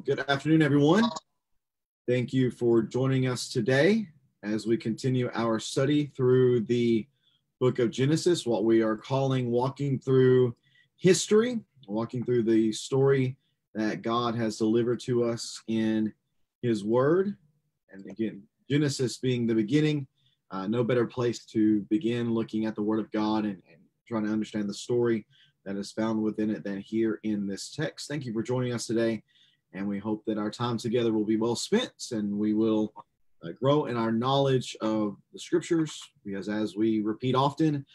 good afternoon, everyone. Thank you for joining us today as we continue our study through the book of Genesis, what we are calling walking through history, walking through the story that God has delivered to us in his word. And again, Genesis being the beginning, no better place to begin looking at the word of God and trying to understand the story that is found within it than here in this text. Thank you for joining us today. And we hope that our time together will be well spent and we will grow in our knowledge of the scriptures, because as we repeat often,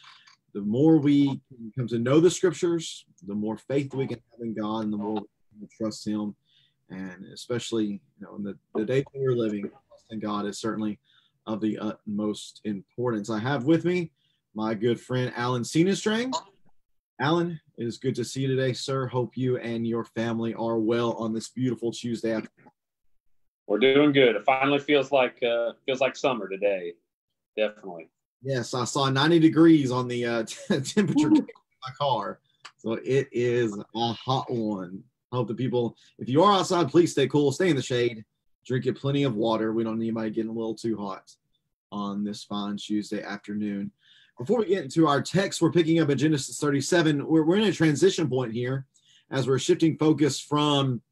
the more we come to know the scriptures, the more faith we can have in God and the more we can trust him. And especially, in the days that we're living, trusting God is certainly of the utmost importance. I have with me my good friend, Alan Seenestrang. Alan, it is good to see you today, sir. Hope you and your family are well on this beautiful Tuesday afternoon. We're doing good. It finally feels like summer today. Definitely. Yes, I saw 90 degrees on the temperature in my car, so it is a hot one. I hope the people, if you are outside, please stay cool, stay in the shade, drink you plenty of water. We don't need anybody getting a little too hot on this fine Tuesday afternoon. Before we get into our text, we're picking up at Genesis 37. We're in a transition point here as we're shifting focus from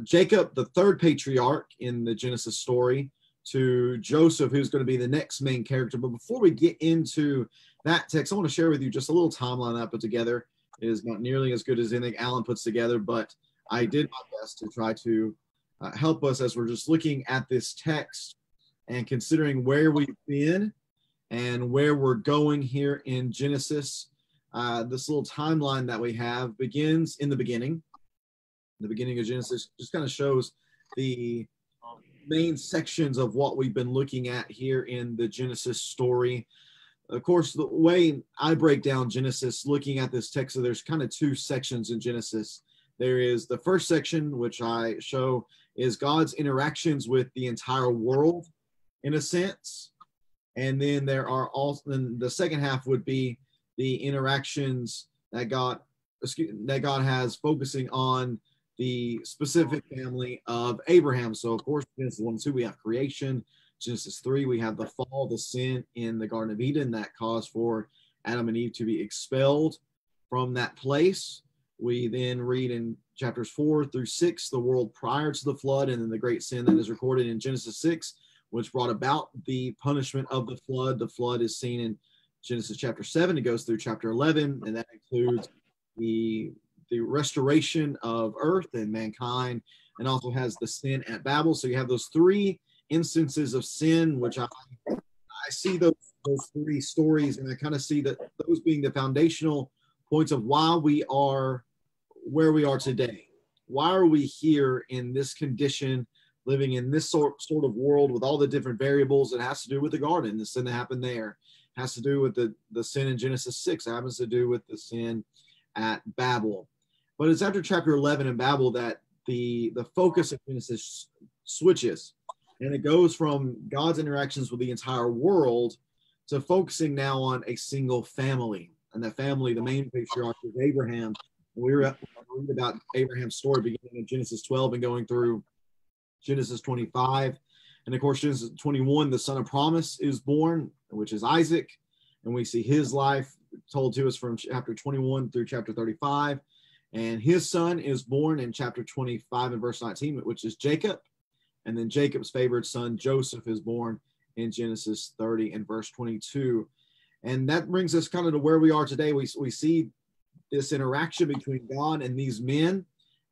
Jacob, the third patriarch in the Genesis story, to Joseph, who's going to be the next main character. But before we get into that text, I want to share with you just a little timeline I put together. It is not nearly as good as anything Alan puts together, but I did my best to try to help us as we're just looking at this text and considering where we've been and where we're going here in Genesis. This little timeline that we have begins in the beginning. The beginning of Genesis just kind of shows the main sections of what we've been looking at here in the Genesis story. Of course, the way I break down Genesis, looking at this text, so there's kind of two sections in Genesis. There is the first section, which I show is God's interactions with the entire world, in a sense. And then there are also, then the second half would be the interactions that God has focusing on the specific family of Abraham. So of course, Genesis 1 and 2, we have creation. Genesis 3, we have the fall, the sin in the Garden of Eden that caused for Adam and Eve to be expelled from that place. We then read in chapters 4 through 6, the world prior to the flood, and then the great sin that is recorded in Genesis 6, which brought about the punishment of the flood. The flood is seen in Genesis chapter 7. It goes through chapter 11, and that includes the restoration of earth and mankind, and also has the sin at Babel. So you have those three instances of sin, which I see those three stories, and I kind of see that those being the foundational points of why we are where we are today. Why are we here in this condition, living in this sort of world with all the different variables? It has to do with the garden, the sin that happened there. It has to do with the sin in Genesis 6. It happens to do with the sin at Babel. But it's after chapter 11 in Babel that the focus of Genesis switches. And it goes from God's interactions with the entire world to focusing now on a single family. And that family, the main patriarch, is Abraham. And we read about Abraham's story beginning in Genesis 12 and going through Genesis 25. And of course, Genesis 21, the son of promise is born, which is Isaac. And we see his life told to us from chapter 21 through chapter 35. And his son is born in chapter 25 and verse 19, which is Jacob. And then Jacob's favorite son, Joseph, is born in Genesis 30 and verse 22. And that brings us kind of to where we are today. We see this interaction between God and these men,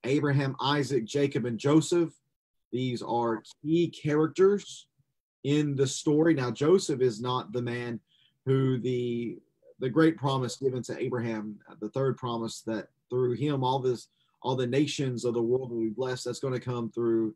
Abraham, Isaac, Jacob, and Joseph. These are key characters in the story. Now, Joseph is not the man who the great promise given to Abraham, the third promise that through him all the nations of the world will be blessed. That's going to come through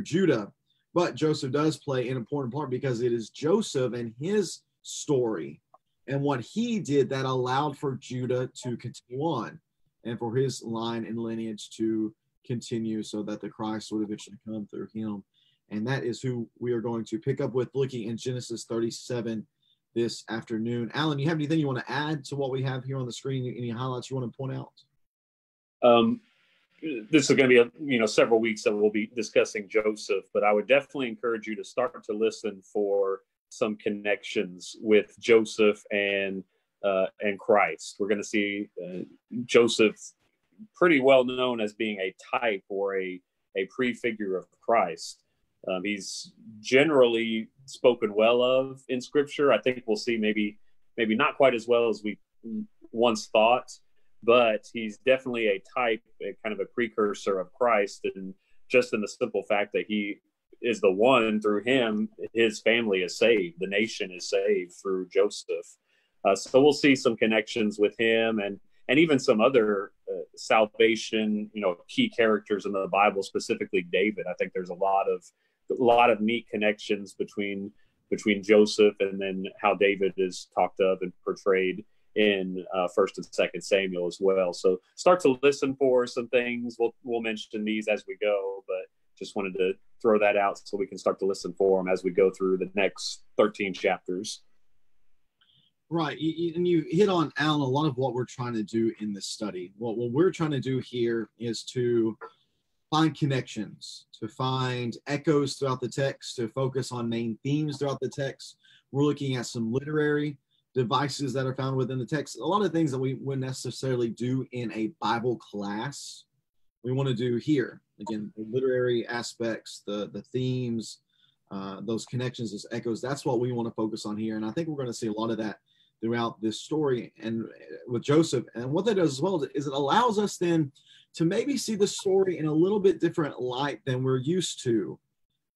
Judah. But Joseph does play an important part because it is Joseph and his story and what he did that allowed for Judah to continue on and for his line and lineage to continue so that the Christ would eventually come through him. And that is who we are going to pick up with looking in Genesis 37 this afternoon. Alan, you have anything you want to add to what we have here on the screen? Any highlights you want to point out? this is going to be several weeks that we'll be discussing Joseph, but I would definitely encourage you to start to listen for some connections with Joseph and Christ. We're going to see Joseph pretty well known as being a type or a prefigure of Christ. He's generally spoken well of in Scripture. I think we'll see maybe not quite as well as we once thought, but he's definitely a type, a kind of a precursor of Christ, and just in the simple fact that he is the one, through him, his family is saved, the nation is saved through Joseph. So we'll see some connections with him, and even some other salvation, key characters in the Bible, specifically David. I think there's a lot of neat connections between Joseph and then how David is talked of and portrayed in First and Second Samuel as well. So start to listen for some things. We'll mention these as we go, but just wanted to throw that out so we can start to listen for them as we go through the next 13 chapters. Right. And you hit on, Alan, a lot of what we're trying to do in this study. What we're trying to do here is to find connections, to find echoes throughout the text, to focus on main themes throughout the text. We're looking at some literary devices that are found within the text. A lot of things that we wouldn't necessarily do in a Bible class, we want to do here. Again, the literary aspects, the themes, those connections, those echoes, that's what we want to focus on here. And I think we're going to see a lot of that throughout this story and with Joseph. And what that does as well is it allows us then to maybe see the story in a little bit different light than we're used to.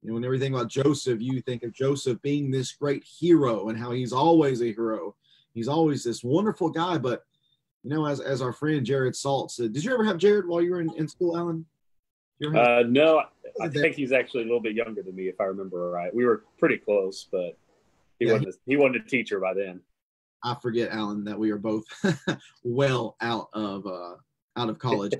When everything about Joseph, you think of Joseph being this great hero and how he's always a hero. He's always this wonderful guy. But, as our friend Jared Salt said, did you ever have Jared while you were in school, Alan? No, I think he's actually a little bit younger than me, if I remember right. We were pretty close, but he wasn't a teacher by then. I forget, Alan, that we are both well out of college.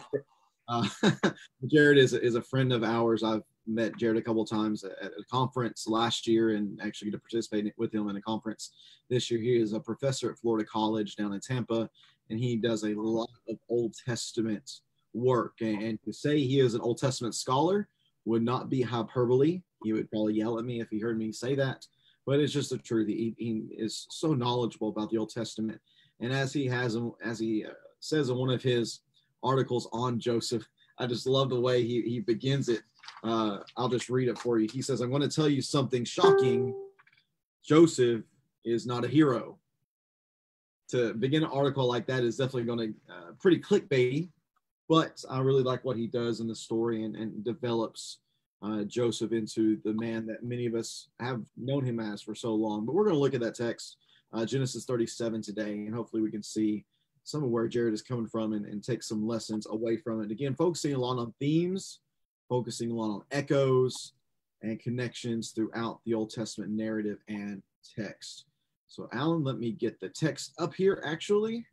Jared is a friend of ours. I've met Jared a couple of times at a conference last year and actually get to participate with him in a conference this year. He is a professor at Florida College down in Tampa, and he does a lot of Old Testament work. And to say he is an Old Testament scholar would not be hyperbole. He would probably yell at me if he heard me say that. But it's just the truth. He is so knowledgeable about the Old Testament. And as he says in one of his articles on Joseph, I just love the way he begins it. I'll just read it for you. He says, I'm going to tell you something shocking. Joseph is not a hero. To begin an article like that is definitely going to pretty clickbaity, but I really like what he does in the story and develops Joseph into the man that many of us have known him as for so long. But we're going to look at that text, Genesis 37 today, and hopefully we can see some of where Jared is coming from and take some lessons away from it. Again, focusing a lot on themes, focusing a lot on echoes and connections throughout the Old Testament narrative and text. So, Alan, let me get the text up here, actually,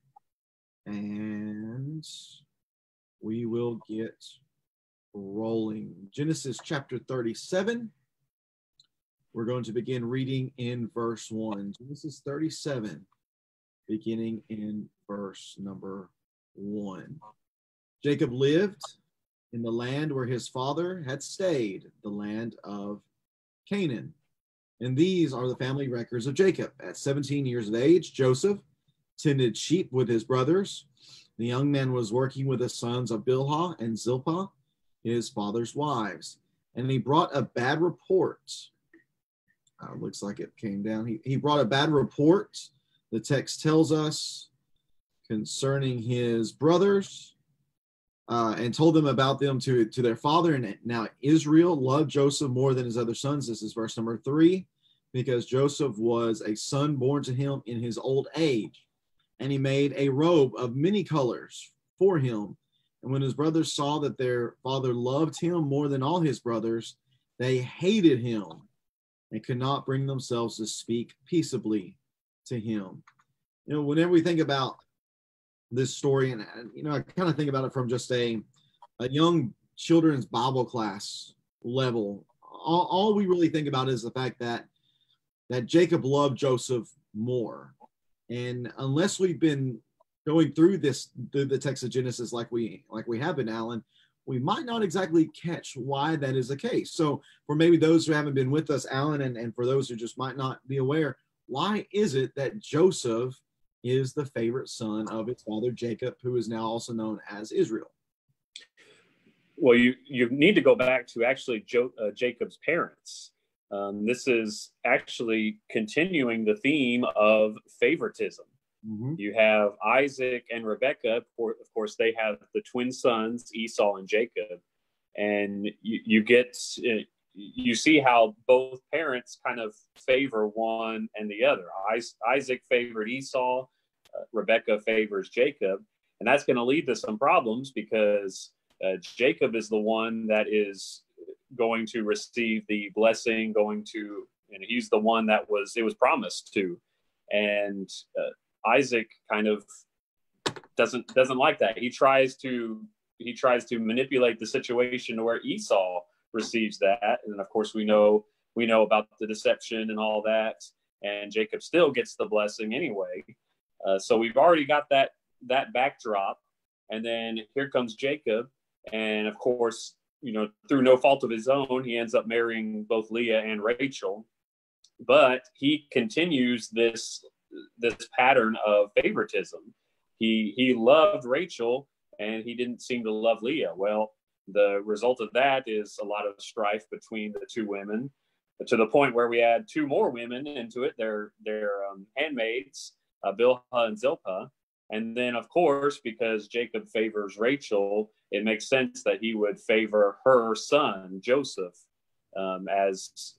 and we will get rolling. Genesis chapter 37. We're going to begin reading in verse 1. Genesis 37, beginning in verse number 1. Jacob lived in the land where his father had stayed, the land of Canaan. And these are the family records of Jacob. At 17 years of age, Joseph tended sheep with his brothers. The young man was working with the sons of Bilhah and Zilpah, his father's wives. And he brought a bad report. Looks like it came down. He brought a bad report, the text tells us, concerning his brothers, and told them about them to their father. And now Israel loved Joseph more than his other sons. This is verse number 3, because Joseph was a son born to him in his old age. And he made a robe of many colors for him. And when his brothers saw that their father loved him more than all his brothers, they hated him and could not bring themselves to speak peaceably to him. Whenever we think about this story, and I kind of think about it from just a young children's Bible class level, all we really think about is the fact that Jacob loved Joseph more. And unless we've been going through the text of Genesis like we have been, Alan, we might not exactly catch why that is the case. So for maybe those who haven't been with us, Alan, and for those who just might not be aware, why is it that Joseph is the favorite son of his father Jacob, who is now also known as Israel? Well, you need to go back to actually Jacob's parents. This is actually continuing the theme of favoritism. Mm-hmm. You have Isaac and Rebekah. Of course, they have the twin sons, Esau and Jacob. And you see how both parents kind of favor one and the other. Isaac favored Esau. Rebekah favors Jacob. And that's going to lead to some problems because Jacob is the one that is going to receive the blessing, and he's the one that it was promised to. And Isaac kind of doesn't like that. He tries to manipulate the situation to where Esau receives that. And of course we know about the deception and all that. And Jacob still gets the blessing anyway. So we've already got that backdrop. And then here comes Jacob. And of course, through no fault of his own, he ends up marrying both Leah and Rachel. But he continues this pattern of favoritism. He loved Rachel and he didn't seem to love Leah. Well, the result of that is a lot of strife between the two women, to the point where we add two more women into it. They're handmaids, Bilhah and Zilpah. And then, of course, because Jacob favors Rachel, it makes sense that he would favor her son, Joseph, as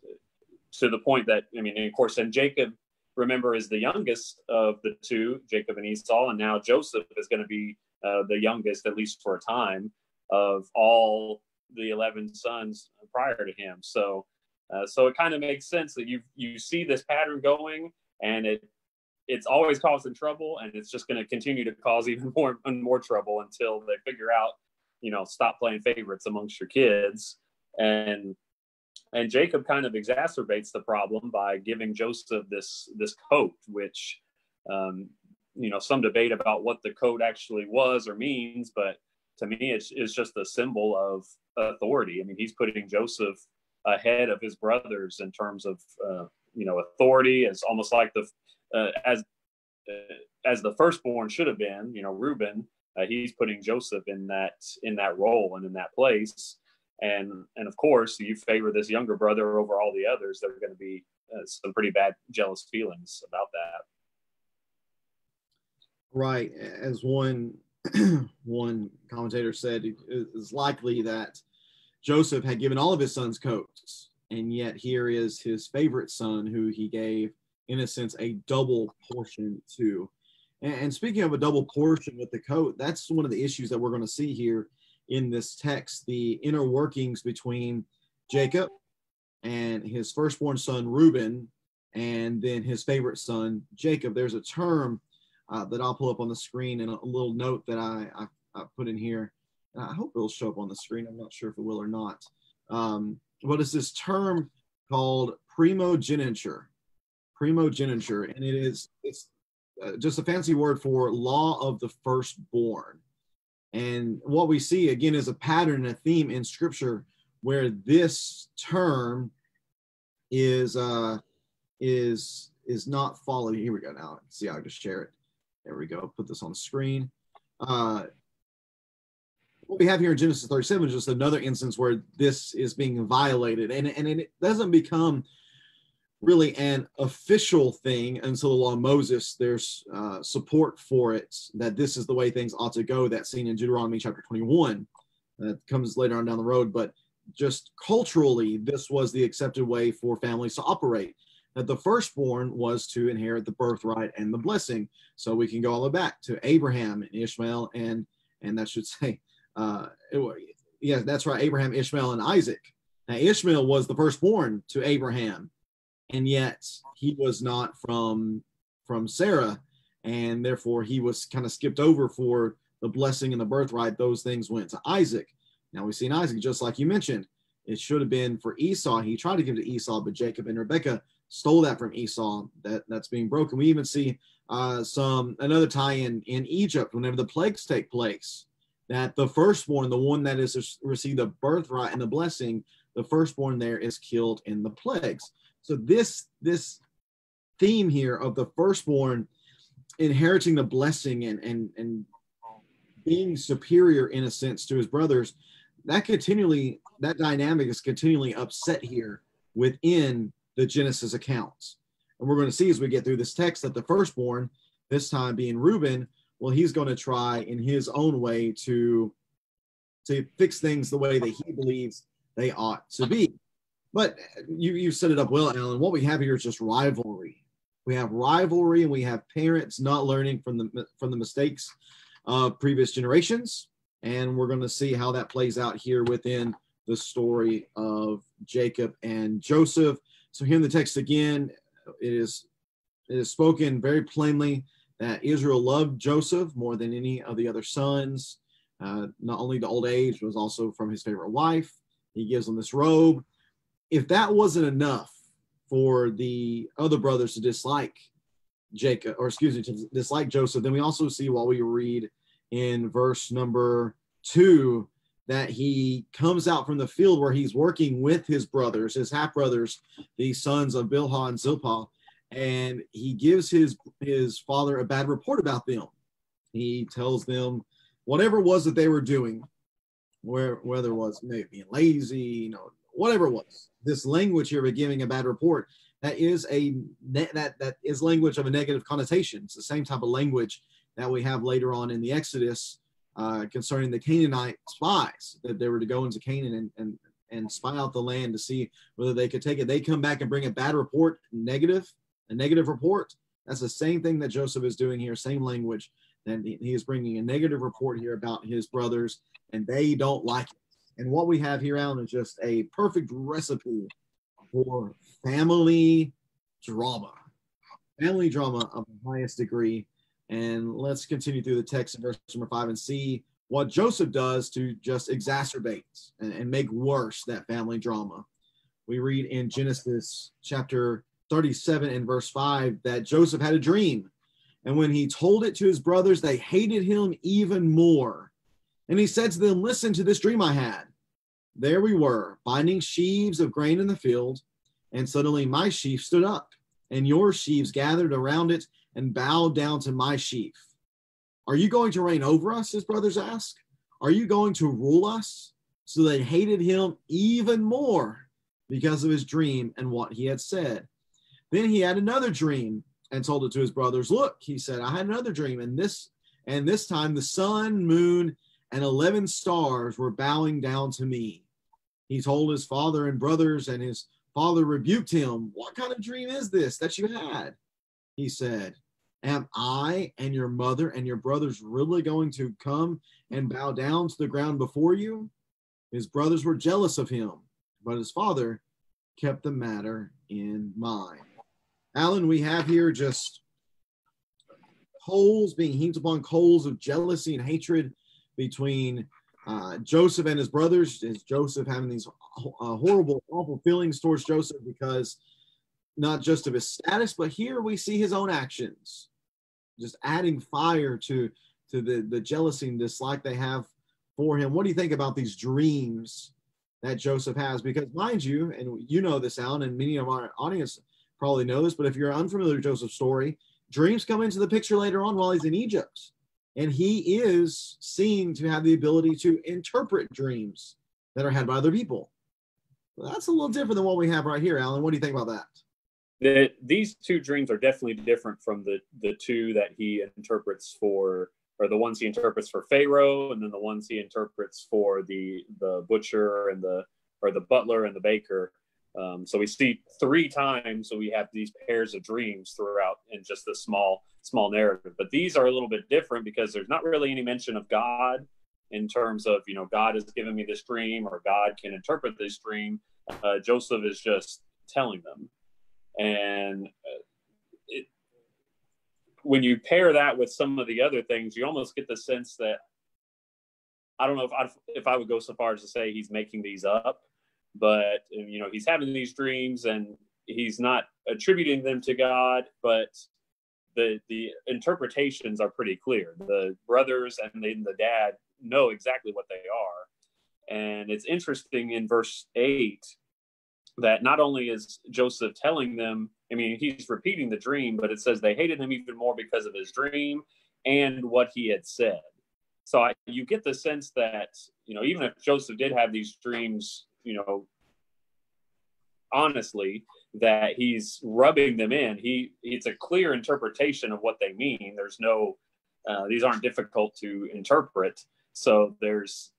to the point that, of course, and Jacob, remember, is the youngest of the two, Jacob and Esau, and now Joseph is going to be the youngest, at least for a time, of all the 11 sons prior to him. So it kind of makes sense that you see this pattern going, and it's always causing trouble, and it's just going to continue to cause even more and more trouble until they figure out, stop playing favorites amongst your kids. And Jacob kind of exacerbates the problem by giving Joseph this coat, which, some debate about what the coat actually was or means, but to me, it's just a symbol of authority. He's putting Joseph ahead of his brothers in terms of, authority. It's almost like as the firstborn should have been, Reuben, he's putting Joseph in that role and in that place. And of course, you favor this younger brother over all the others. There are going to be some pretty bad jealous feelings about that. Right. As one commentator said, it's likely that Joseph had given all of his sons coats, and yet here is his favorite son who he gave, in a sense, a double portion to. And speaking of a double portion with the coat, that's one of the issues that we're going to see here in this text, the inner workings between Jacob and his firstborn son, Reuben, and then his favorite son, Jacob. There's a term that I'll pull up on the screen, and a little note that I put in here. I hope it'll show up on the screen. I'm not sure if it will or not. But it's this term called primogeniture, and it's just a fancy word for law of the firstborn. And what we see again is a pattern, a theme in Scripture where this term is not followed. Here we go. Now see how I just share it. There we go. Put this on the screen. What we have here in Genesis 37 is just another instance where this is being violated, and it doesn't become really an official thing until the law of Moses. There's support for it, that this is the way things ought to go. That's seen in Deuteronomy chapter 21. That comes later on down the road. But just culturally, this was the accepted way for families to operate, that the firstborn was to inherit the birthright and the blessing. So we can go all the way back to Abraham and Ishmael, and that should say, yeah, that's right, Abraham, Ishmael, and Isaac. Now, Ishmael was the firstborn to Abraham, and yet he was not from Sarah, and therefore he was kind of skipped over for the blessing and the birthright. Those things went to Isaac. Now we see in Isaac, just like you mentioned, it should have been for Esau. He tried to give to Esau, but Jacob and Rebekah stole that from Esau. That's being broken. We even see another tie in Egypt whenever the plagues take place. that the firstborn, the one that is received the birthright and the blessing, the firstborn there is killed in the plagues. So this theme here of the firstborn inheriting the blessing and being superior in a sense to his brothers, that dynamic is continually upset here within the Genesis accounts. And we're going to see as we get through this text that the firstborn, this time being Reuben, well, he's going to try in his own way to fix things the way that he believes they ought to be. But you set it up well, Alan. What we have here is just rivalry. We have rivalry, and we have parents not learning from the mistakes of previous generations. And we're going to see how that plays out here within the story of Jacob and Joseph. So here in the text again, it is spoken very plainly that Israel loved Joseph more than any of the other sons. Not only the old age, but was also from his favorite wife. He gives him this robe. If that wasn't enough for the other brothers to dislike to dislike Joseph, then we also see while we read in verse number 2 that he comes out from the field where he's working with his brothers, his half brothers, the sons of Bilhah and Zilpah, and he gives his father a bad report about them. He tells them whatever it was that they were doing, whether it was maybe being lazy, whatever it was. This language here of giving a bad report, that is language of a negative connotation. It's the same type of language that we have later on in the Exodus concerning the Canaanite spies, that they were to go into Canaan and spy out the land to see whether they could take it. They come back and bring a bad report, a negative report. That's the same thing that Joseph is doing here, same language. And he is bringing a negative report here about his brothers, and they don't like it. And what we have here, Alan, is just a perfect recipe for family drama of the highest degree. And let's continue through the text in verse number 5 and see what Joseph does to just exacerbate and make worse that family drama. We read in Genesis chapter 37 and verse 5 that Joseph had a dream. And when he told it to his brothers, they hated him even more. And he said to them, "Listen to this dream I had. There we were, binding sheaves of grain in the field, and suddenly my sheaf stood up, and your sheaves gathered around it and bowed down to my sheaf. Are you going to reign over us?" his brothers asked. "Are you going to rule us?" So they hated him even more because of his dream and what he had said. Then he had another dream and told it to his brothers. "Look," he said, "I had another dream, and this time the sun, moon, and 11 stars were bowing down to me." He told his father and brothers, and his father rebuked him. "What kind of dream is this that you had?" He said, "Am I and your mother and your brothers really going to come and bow down to the ground before you?" His brothers were jealous of him, but his father kept the matter in mind. Alan, we have here just coals being heaped upon coals of jealousy and hatred between Joseph and his brothers. Is Joseph having these horrible, awful feelings towards Joseph because not just of his status, but here we see his own actions, just adding fire to the jealousy and dislike they have for him. What do you think about these dreams that Joseph has? Because mind you, and you know this, Alan, and many of our audience probably know this, but if you're unfamiliar with Joseph's story, dreams come into the picture later on while he's in Egypt. And he is seen to have the ability to interpret dreams that are had by other people. Well, that's a little different than what we have right here, Alan. What do you think about that? These two dreams are definitely different from the two that he interprets for, or the ones he interprets for Pharaoh, and then the ones he interprets for the butcher and the butler and the baker. So we see 3 times, so we have these pairs of dreams throughout in just this small narrative. But these are a little bit different because there's not really any mention of God in terms of, God has given me this dream or God can interpret this dream. Joseph is just telling them. And when you pair that with some of the other things, you almost get the sense that, I don't know if I would go so far as to say he's making these up, but he's having these dreams and he's not attributing them to God, but the interpretations are pretty clear. The brothers and then the dad know exactly what they are. And it's interesting in verse 8 that not only is Joseph telling them, I mean, he's repeating the dream, but it says they hated him even more because of his dream and what he had said. So you get the sense that, even if Joseph did have these dreams, honestly, that he's rubbing them in. It's a clear interpretation of what they mean. There's no, these aren't difficult to interpret. So there's,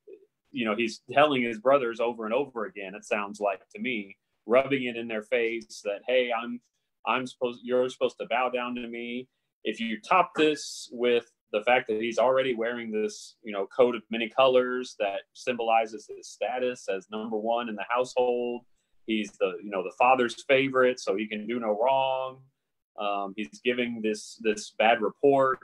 he's telling his brothers over and over again, it sounds like to me, rubbing it in their face that, hey, you're supposed to bow down to me. If you top this with the fact that he's already wearing this, coat of many colors that symbolizes his status as number one in the household, he's the father's favorite, so he can do no wrong. He's giving this bad report.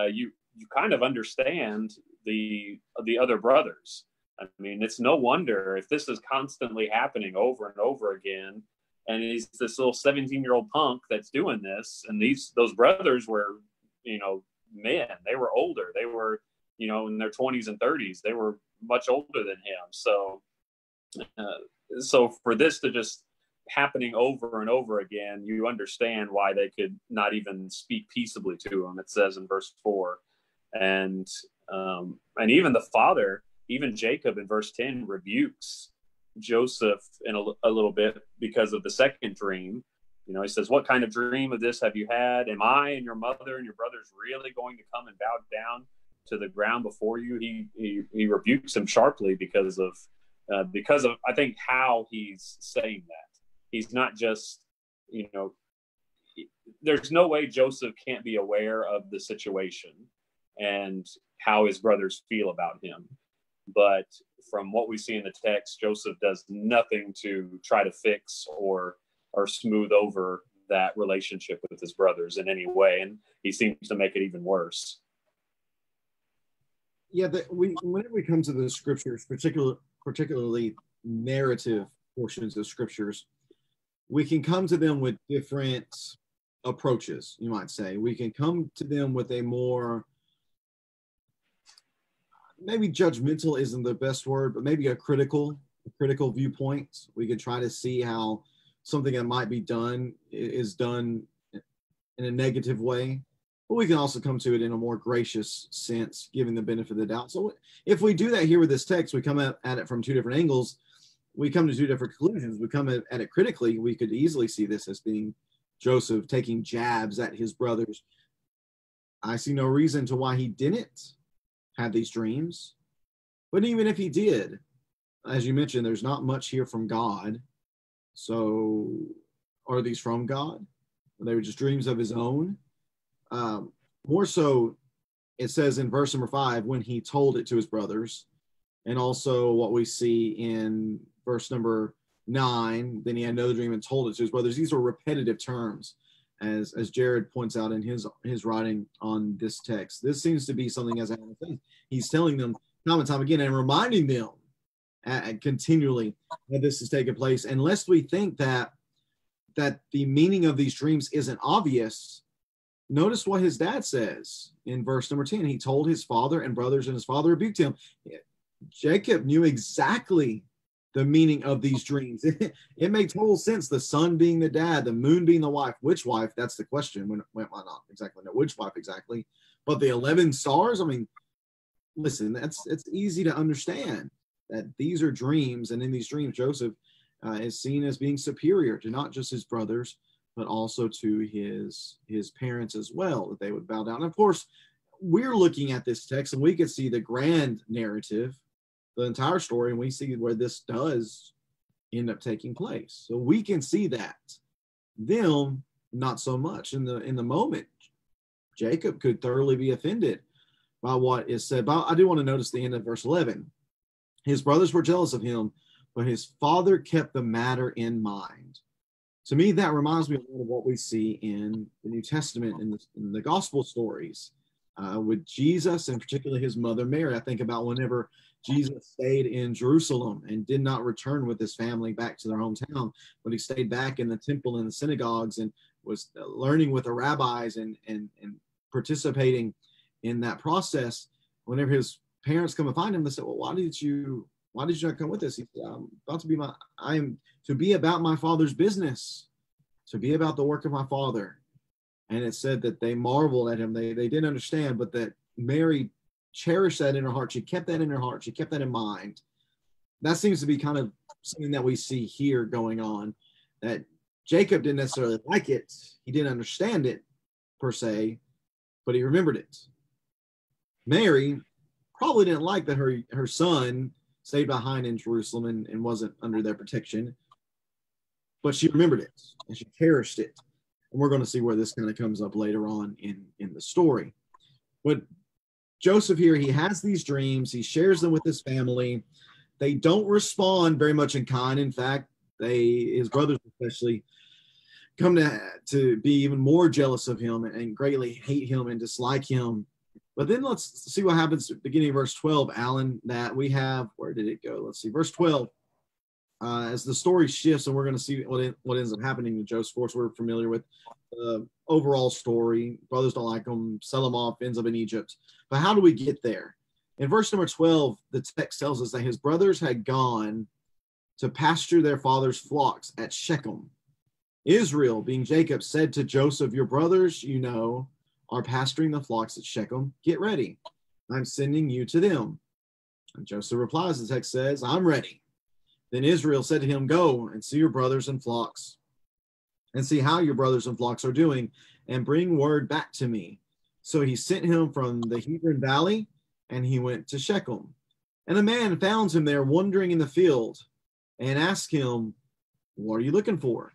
You kind of understand the other brothers. I mean, it's no wonder if this is constantly happening over and over again, and he's this little 17-year-old punk that's doing this, and those brothers were, men. They were older. They were, in their 20s and 30s. They were much older than him. So for this to just happening over and over again, you understand why they could not even speak peaceably to him. It says in verse 4, and even the father, even Jacob in verse 10 rebukes Joseph in a little bit because of the second dream. He says, what kind of dream of this have you had? Am I and your mother and your brothers really going to come and bow down to the ground before you? He rebukes him sharply because of I think how he's saying that. He's not just, there's no way Joseph can't be aware of the situation and how his brothers feel about him. But from what we see in the text, Joseph does nothing to try to fix or smooth over that relationship with his brothers in any way. And he seems to make it even worse. Yeah, whenever we come to the scriptures, particularly narrative portions of scriptures, we can come to them with different approaches, you might say. We can come to them with a more, maybe judgmental isn't the best word, but maybe a critical viewpoint. We can try to see how something that might be done is done in a negative way, but we can also come to it in a more gracious sense, giving the benefit of the doubt. So if we do that here with this text, we come at it from two different angles. We come to two different conclusions. We come at it critically. We could easily see this as being Joseph taking jabs at his brothers. I see no reason to why he didn't have these dreams. But even if he did, as you mentioned, there's not much here from God. So are these from God? They were just dreams of his own. More so, it says in verse number 5, when he told it to his brothers, and also what we see in verse number 9, then he had another dream and told it to his brothers. These are repetitive terms, as Jared points out in his writing on this text. This seems to be something, as I think, he's telling them time and time again and reminding them continually that this is taking place. And lest we think that the meaning of these dreams isn't obvious, notice what his dad says in verse number 10. He told his father and brothers, and his father rebuked him. Jacob knew exactly the meaning of these dreams. It made total sense. The sun being the dad, the moon being the wife. Which wife? That's the question. Why not exactly know which wife exactly? But the 11 stars, I mean, listen, it's easy to understand that these are dreams. And in these dreams, Joseph is seen as being superior to not just his brothers, but also to his parents as well, that they would bow down. And of course, we're looking at this text and we can see the grand narrative, the entire story, and we see where this does end up taking place. So we can see that. Them, not so much. In the moment, Jacob could thoroughly be offended by what is said. But I do want to notice the end of verse 11. His brothers were jealous of him, but his father kept the matter in mind. To me, that reminds me of what we see in the New Testament, in the gospel stories with Jesus, and particularly his mother Mary. I think about whenever Jesus stayed in Jerusalem and did not return with his family back to their hometown, but he stayed back in the temple and the synagogues and was learning with the rabbis and participating in that process. Whenever his parents come and find him. They said, well, why did you not come with us? He said, I am to be about my father's business, to be about the work of my father. And it said that they marveled at him. They didn't understand, but that Mary cherished that in her heart. She kept that in her heart. She kept that in mind. That seems to be kind of something that we see here going on, that Jacob didn't necessarily like it. He didn't understand it per se, but he remembered it. Mary probably didn't like that her son stayed behind in Jerusalem and wasn't under their protection, but she remembered it and she cherished it. And we're going to see where this kind of comes up later on in the story. But Joseph here, he has these dreams. He shares them with his family. They don't respond very much in kind. In fact, his brothers especially, come to be even more jealous of him and greatly hate him and dislike him. But then let's see what happens at the beginning of verse 12, Alan, that we have. Where did it go? Let's see. Verse 12, as the story shifts, and we're going to see what ends up happening to Joseph. Of course, we're familiar with the overall story. Brothers don't like him, sell him off, ends up in Egypt. But how do we get there? In verse number 12, the text tells us that his brothers had gone to pasture their father's flocks at Shechem. Israel, being Jacob, said to Joseph, your brothers, are pasturing the flocks at Shechem. Get ready. I'm sending you to them. And Joseph replies, the text says, I'm ready. Then Israel said to him, go and see your brothers and flocks, and see how your brothers and flocks are doing, and bring word back to me. So he sent him from the Hebron Valley, and he went to Shechem. And a man found him there wandering in the field, and asked him, what are you looking for?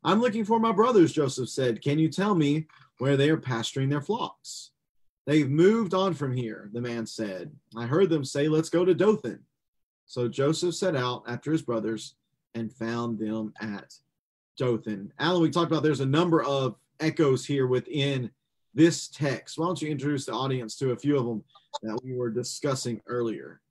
I'm looking for my brothers, Joseph said. Can you tell me where they are pasturing their flocks? They've moved on from here, the man said. I heard them say, let's go to Dothan. So Joseph set out after his brothers and found them at Dothan. Alan, we talked about there's a number of echoes here within this text. Why don't you introduce the audience to a few of them that we were discussing earlier?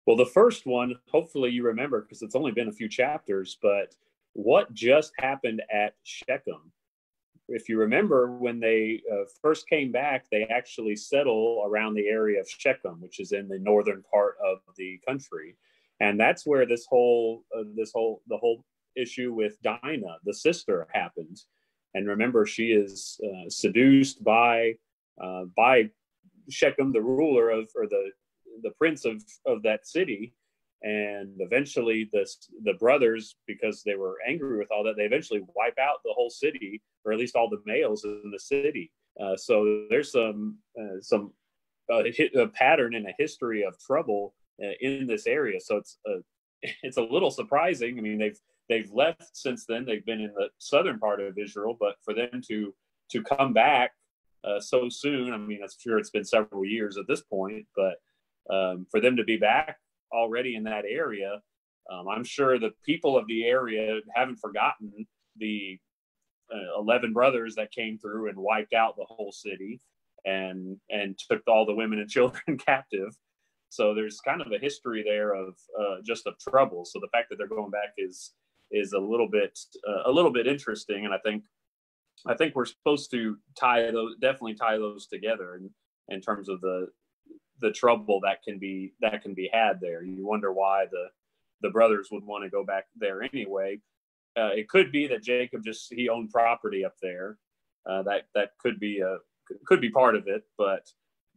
Well, the first one, hopefully you remember because it's only been a few chapters, but what just happened at Shechem? If you remember, when they first came back, they actually settle around the area of Shechem, which is in the northern part of the country, and that's where the whole issue with Dinah, the sister, happened. And remember, she is seduced by Shechem, the ruler of, or the prince of that city. And eventually the brothers, because they were angry with all that, they eventually wipe out the whole city, or at least all the males in the city. So there's a pattern and a history of trouble in this area. So it's a little surprising. I mean, they've left since then. They've been in the southern part of Israel, but for them to come back so soon, I mean, I'm sure it's been several years at this point, but for them to be back already in that area, I'm sure the people of the area haven't forgotten the 11 brothers that came through and wiped out the whole city and took all the women and children captive. So there's kind of a history there of just of trouble. So the fact that they're going back is a little bit interesting, and I think we're supposed to definitely tie those together in terms of the trouble that can be had there. You wonder why the brothers would want to go back there anyway. It could be that Jacob he owned property up there. That could be part of it, but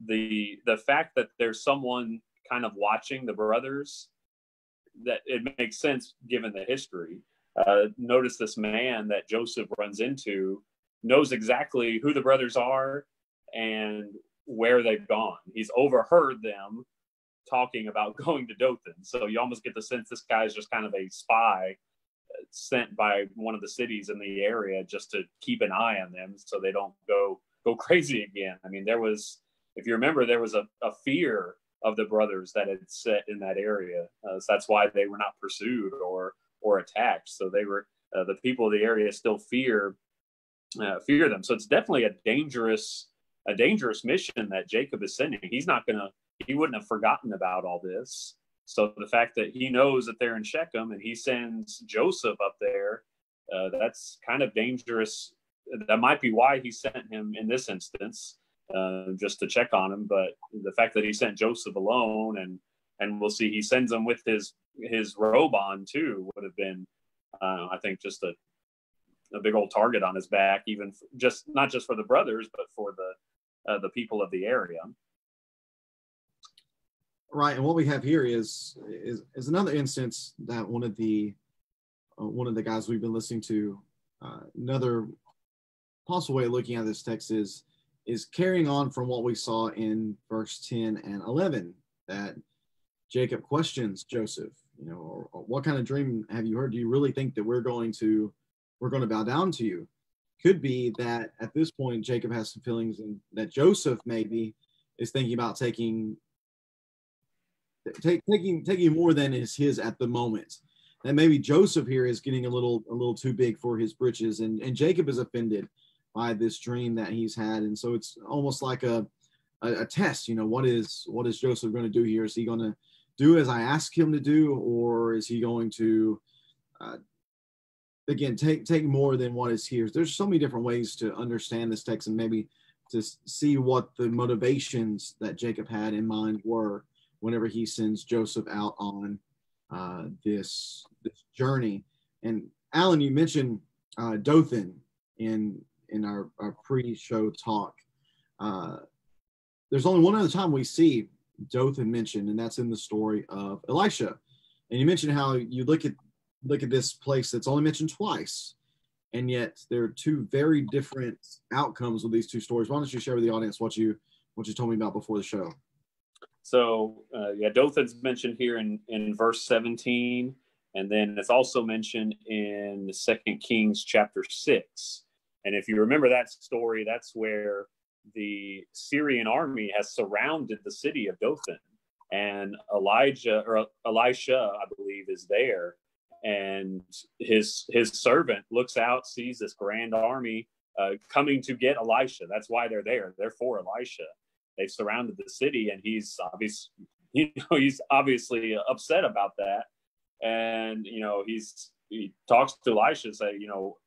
the fact that there's someone kind of watching the brothers, that it makes sense given the history. Notice this man that Joseph runs into knows exactly who the brothers are and where they've gone. He's overheard them talking about going to Dothan. So you almost get the sense this guy's just kind of a spy sent by one of the cities in the area just to keep an eye on them so they don't go crazy again. I mean, if you remember, there was a fear of the brothers that had set in that area. So that's why they were not pursued or attacked. So they were the people of the area still fear them. So it's definitely a dangerous mission that Jacob is sending. He wouldn't have forgotten about all this. So the fact that he knows that they're in Shechem and he sends Joseph up there, that's kind of dangerous. That might be why he sent him in this instance. just to check on him. But the fact that he sent Joseph alone, and we'll see he sends him with his robe on too, would have been, I think, just a big old target on his back, even not just for the brothers, but for the people of the area. Right, and what we have here is another instance that one of the guys we've been listening to, another possible way of looking at this text is carrying on from what we saw in verse 10 and 11, that Jacob questions Joseph, or what kind of dream have you heard? Do you really think that we're going to bow down to you? Could be that at this point Jacob has some feelings, and that Joseph maybe is thinking about taking more than is his at the moment. And maybe Joseph here is getting a little too big for his britches, and Jacob is offended by this dream that he's had. And so it's almost like a test. What is Joseph going to do here? Is he going to do as I ask him to do, or is he going to again take more than what is here? There's so many different ways to understand this text, and maybe to see what the motivations that Jacob had in mind were whenever he sends Joseph out on this journey. And Alan, you mentioned Dothan in our pre-show talk. There's only one other time we see Dothan mentioned, and that's in the story of Elisha. And you mentioned how you look at this place that's only mentioned twice, and yet there are two very different outcomes with these two stories. Why don't you share with the audience what you told me about before the show? So Dothan's mentioned here in verse 17, and then it's also mentioned in 2 Kings chapter 6. And if you remember that story, that's where the Syrian army has surrounded the city of Dothan, and Elisha, I believe, is there, and his servant looks out, sees this grand army coming to get Elisha. That's why they're there. They're for Elisha. They've surrounded the city, and he's obviously upset about that. And he talks to Elisha and say,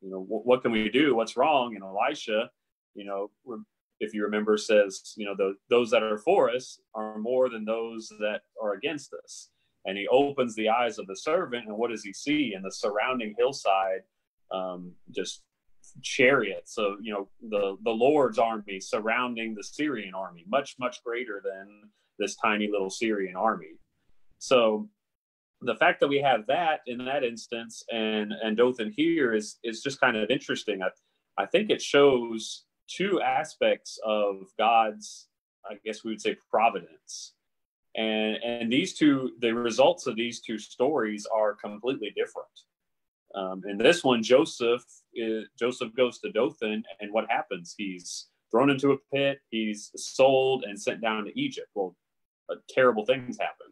what can we do? What's wrong? And Elisha, if you remember, says, those that are for us are more than those that are against us. And he opens the eyes of the servant, and what does he see? In the surrounding hillside, just chariots. So, the Lord's army surrounding the Syrian army, much, much greater than this tiny little Syrian army. So the fact that we have that in that instance and Dothan here is just kind of interesting. I think it shows two aspects of God's, I guess we would say, providence. And these two, the results of these two stories are completely different. In this one, Joseph goes to Dothan, and what happens? He's thrown into a pit, he's sold and sent down to Egypt. Well, terrible things happen.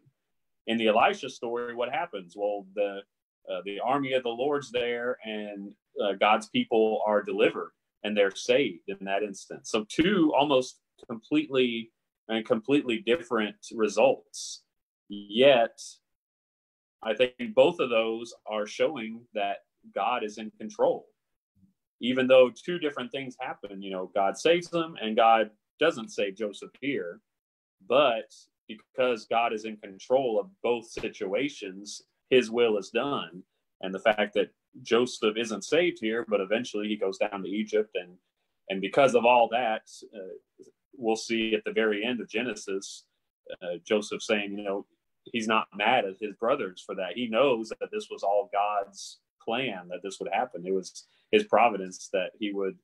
In the Elisha story, what happens? Well, the army of the Lord's there, and God's people are delivered, and they're saved in that instance. So two almost completely different results. Yet, I think both of those are showing that God is in control. Even though two different things happen, God saves them and God doesn't save Joseph here. But because God is in control of both situations, his will is done. And the fact that Joseph isn't saved here, but eventually he goes down to Egypt. And because of all that, we'll see at the very end of Genesis, Joseph saying, he's not mad at his brothers for that. He knows that this was all God's plan, that this would happen. It was his providence that he would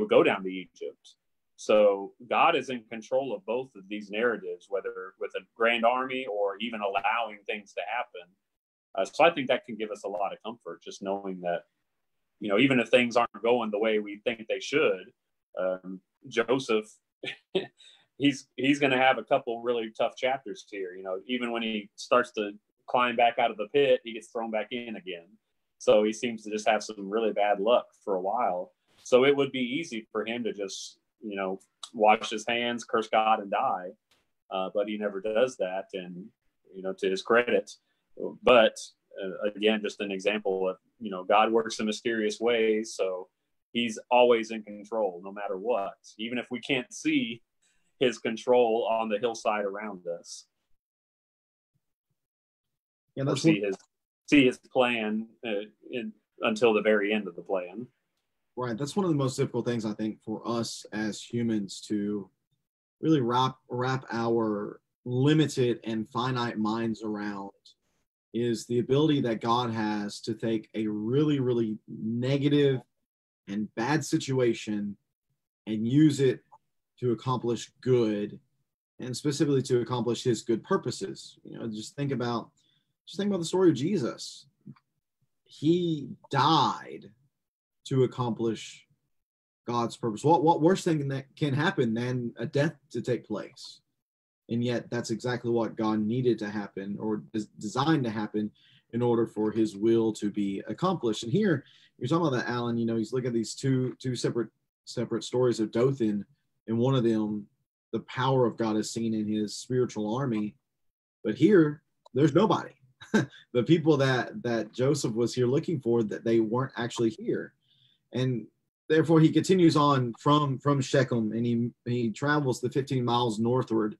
go down to Egypt. So God is in control of both of these narratives, whether with a grand army or even allowing things to happen. So I think that can give us a lot of comfort, just knowing that, even if things aren't going the way we think they should, Joseph, he's going to have a couple really tough chapters here. Even when he starts to climb back out of the pit, he gets thrown back in again. So he seems to just have some really bad luck for a while. So it would be easy for him to just, wash his hands, curse God, and die. But he never does that, and, to his credit. But again, just an example of, God works in mysterious ways. So he's always in control, no matter what. Even if we can't see his control on the hillside around us. Yeah, or see his plan until the very end of the plan. Right. That's one of the most difficult things, I think, for us as humans to really wrap our limited and finite minds around, is the ability that God has to take a really, really negative and bad situation and use it to accomplish good, and specifically to accomplish his good purposes. You know, just think about the story of Jesus. He died to accomplish God's purpose. What worse thing that can happen than a death to take place? And yet that's exactly what God needed to happen, or is designed to happen, in order for his will to be accomplished. And here you're talking about that, Alan, you know, he's looking at these two separate stories of Dothan. And one of them, the power of God is seen in his spiritual army. But here, there's nobody. The people that Joseph was here looking for, that they weren't actually here. And therefore he continues on from Shechem, and he travels the 15 miles northward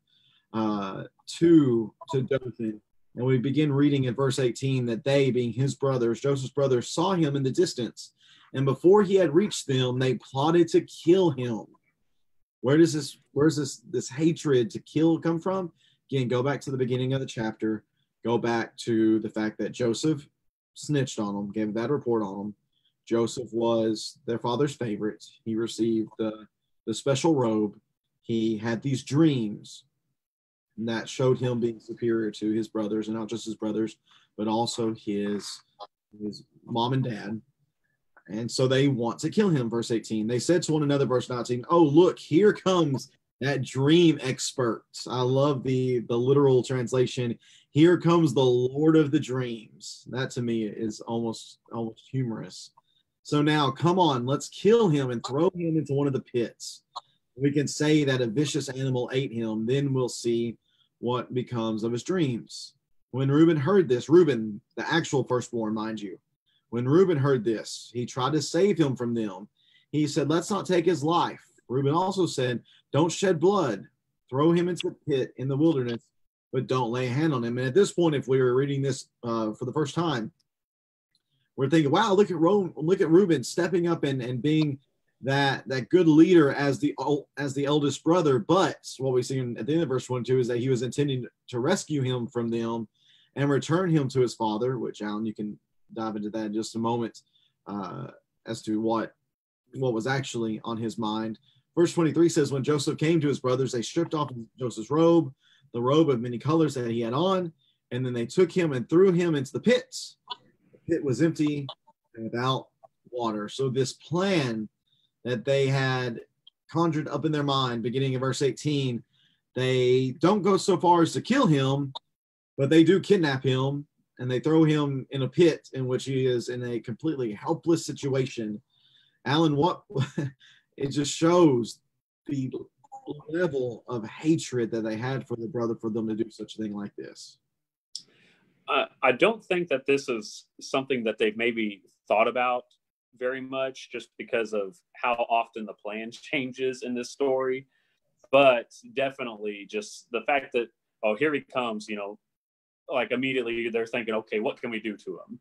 to Dothan. And we begin reading in verse 18 that they, being his brothers, Joseph's brothers, saw him in the distance. And before he had reached them, they plotted to kill him. Where's this hatred to kill come from? Again, go back to the beginning of the chapter. Go back to the fact that Joseph snitched on them, gave a bad report on them. Joseph was their father's favorite. He received the special robe. He had these dreams, and that showed him being superior to his brothers, and not just his brothers, but also his mom and dad. And so they want to kill him, verse 18. They said to one another, verse 19, oh, look, here comes that dream expert. I love the literal translation. Here comes the Lord of the dreams. That to me is almost humorous. So now, come on, let's kill him and throw him into one of the pits. We can say that a vicious animal ate him. Then we'll see what becomes of his dreams. When Reuben heard this, Reuben, the actual firstborn, mind you, when Reuben heard this, he tried to save him from them. He said, let's not take his life. Reuben also said, don't shed blood. Throw him into the pit in the wilderness, but don't lay a hand on him. And at this point, if we were reading this for the first time, we're thinking, wow, look at Reuben stepping up and being that good leader as the eldest brother. But what we see at the end of verse 22 is that he was intending to rescue him from them and return him to his father, which, Alan, you can dive into that in just a moment, as to what was actually on his mind. Verse 23 says, when Joseph came to his brothers, they stripped off Joseph's robe, the robe of many colors that he had on, and then they took him and threw him into the pits. The pit was empty and without water. So this plan that they had conjured up in their mind, beginning in verse 18, they don't go so far as to kill him, but they do kidnap him, and they throw him in a pit in which he is in a completely helpless situation. Alan, it just shows the level of hatred that they had for the brother, for them to do such a thing like this. I don't think that this is something that they've maybe thought about very much, just because of how often the plan changes in this story. But definitely just the fact that, oh, here he comes, you know, like immediately they're thinking, okay, what can we do to him?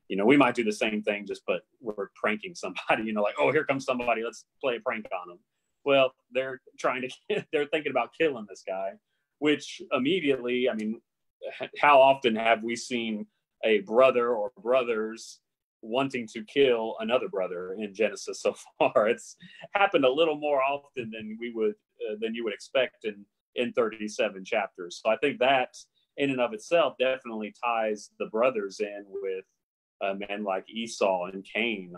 You know, we might do the same thing, but we're pranking somebody, you know, like, oh, here comes somebody, let's play a prank on him. Well, they're thinking about killing this guy, which immediately, I mean, how often have we seen a brother or brothers wanting to kill another brother in Genesis so far? It's happened a little more often than you would expect in 37 chapters. So I think that in and of itself definitely ties the brothers in with men like Esau and Cain.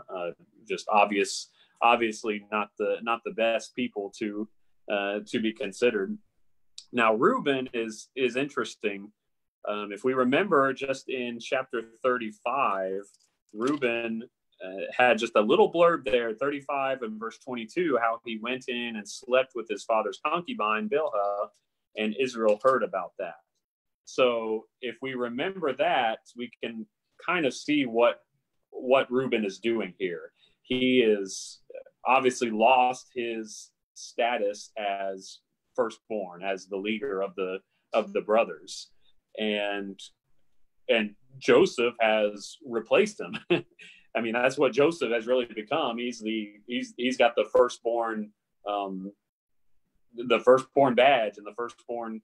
Just obviously not the best people to be considered. Now Reuben is interesting. If we remember, just in chapter 35, Reuben had just a little blurb there, 35 and verse 22, how he went in and slept with his father's concubine, Bilhah, and Israel heard about that. So if we remember that, we can kind of see what Reuben is doing here. He is obviously lost his status as firstborn, as the leader of the brothers, and Joseph has replaced him. I mean, that's what Joseph has really become. He's got the firstborn badge and the firstborn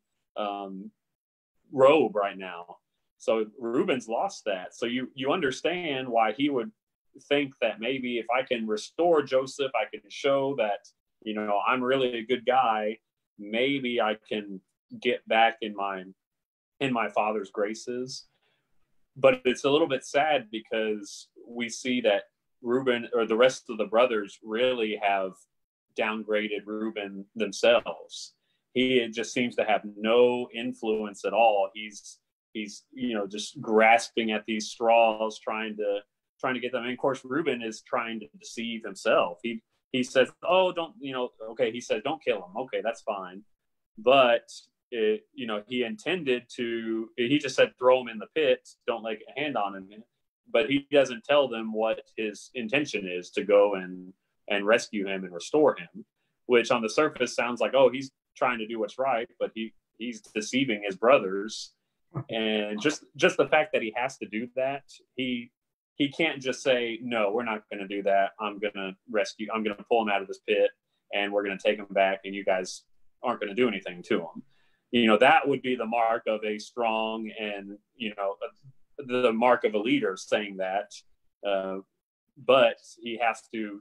robe right now. So Reuben's lost that. So you understand why he would think that maybe if I can restore Joseph, I can show that, you know, I'm really a good guy. Maybe I can get back in my father's graces. But it's a little bit sad because we see that Reuben, or the rest of the brothers, really have downgraded Reuben themselves. He just seems to have no influence at all. He's you know, just grasping at these straws, trying to get them. And of course, Reuben is trying to deceive himself. He says, "Oh, don't, you know, okay." He says, "Don't kill him." Okay, that's fine. But you know, he intended to. He just said, "Throw him in the pit. Don't lay a hand on him." But he doesn't tell them what his intention is, to go and rescue him and restore him. Which on the surface sounds like, oh, he's trying to do what's right, but he's deceiving his brothers. And just the fact that he has to do that, he can't just say, "No, we're not going to do that. I'm going to pull him out of this pit, and we're going to take him back, and you guys aren't going to do anything to him." You know, that would be the mark of a strong, and, you know, the mark of a leader saying that. But he has to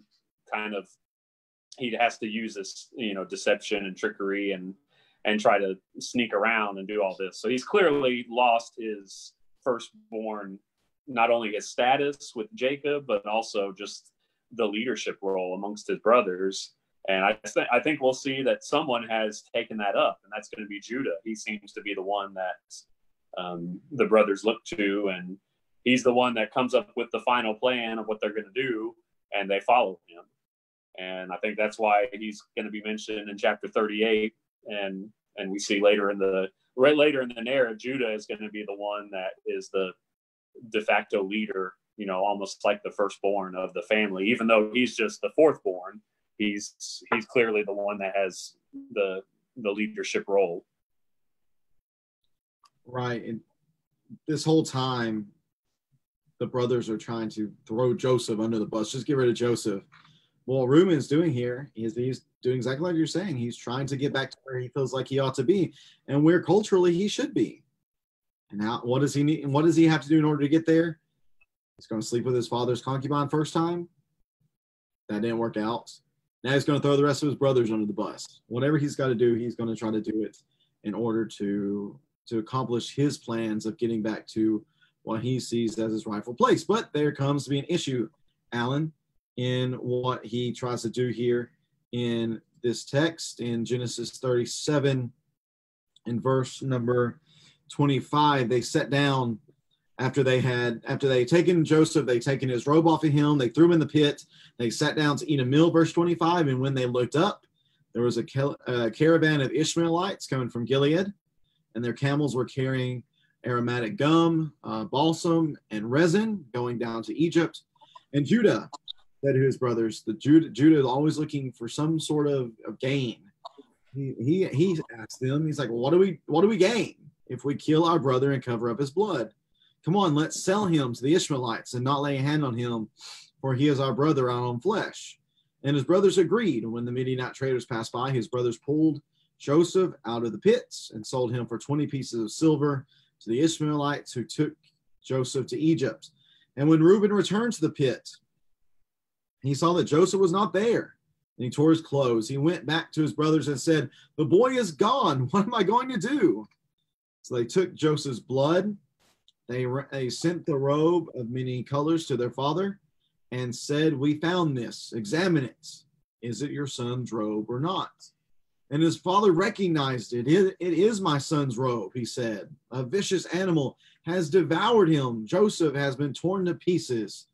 use this, you know, deception and trickery and try to sneak around and do all this. So he's clearly lost his firstborn, not only his status with Jacob, but also just the leadership role amongst his brothers. And I think we'll see that someone has taken that up, and that's going to be Judah. He seems to be the one that the brothers look to, and he's the one that comes up with the final plan of what they're going to do, and they follow him. And I think that's why he's going to be mentioned in chapter 38. And we see later in the narrative, Judah is going to be the one that is the de facto leader, you know, almost like the firstborn of the family. Even though he's just the fourthborn, he's clearly the one that has the leadership role. Right. And this whole time, the brothers are trying to throw Joseph under the bus. Just get rid of Joseph. Well, Reuben's doing here is he's doing exactly like you're saying. He's trying to get back to where he feels like he ought to be, and where culturally he should be. And now, what does he need? And what does he have to do in order to get there? He's going to sleep with his father's concubine first time. That didn't work out. Now he's going to throw the rest of his brothers under the bus. Whatever he's got to do, he's going to try to do it in order to accomplish his plans of getting back to what he sees as his rightful place. But there comes to be an issue, Alan, in what he tries to do here in this text in Genesis 37 in verse number 25. They sat down after they had taken Joseph, they taken his robe off of him, they threw him in the pit, they sat down to eat a meal, verse 25. And when they looked up, there was a caravan of Ishmaelites coming from Gilead, and their camels were carrying aromatic gum, balsam, and resin going down to Egypt. And Judah said to his brothers, Judah is always looking for some sort of gain. He asked them, he's like, well, what do we gain if we kill our brother and cover up his blood? Come on, let's sell him to the Ishmaelites and not lay a hand on him, for he is our brother, our own flesh. And his brothers agreed. When the Midianite traders passed by, his brothers pulled Joseph out of the pits and sold him for 20 pieces of silver to the Ishmaelites, who took Joseph to Egypt. And when Reuben returned to the pit, he saw that Joseph was not there, and he tore his clothes. He went back to his brothers and said, "The boy is gone. What am I going to do?" So they took Joseph's blood. They sent the robe of many colors to their father and said, "We found this. Examine it. Is it your son's robe or not?" And his father recognized it. It is my son's robe, he said. A vicious animal has devoured him. Joseph has been torn to pieces.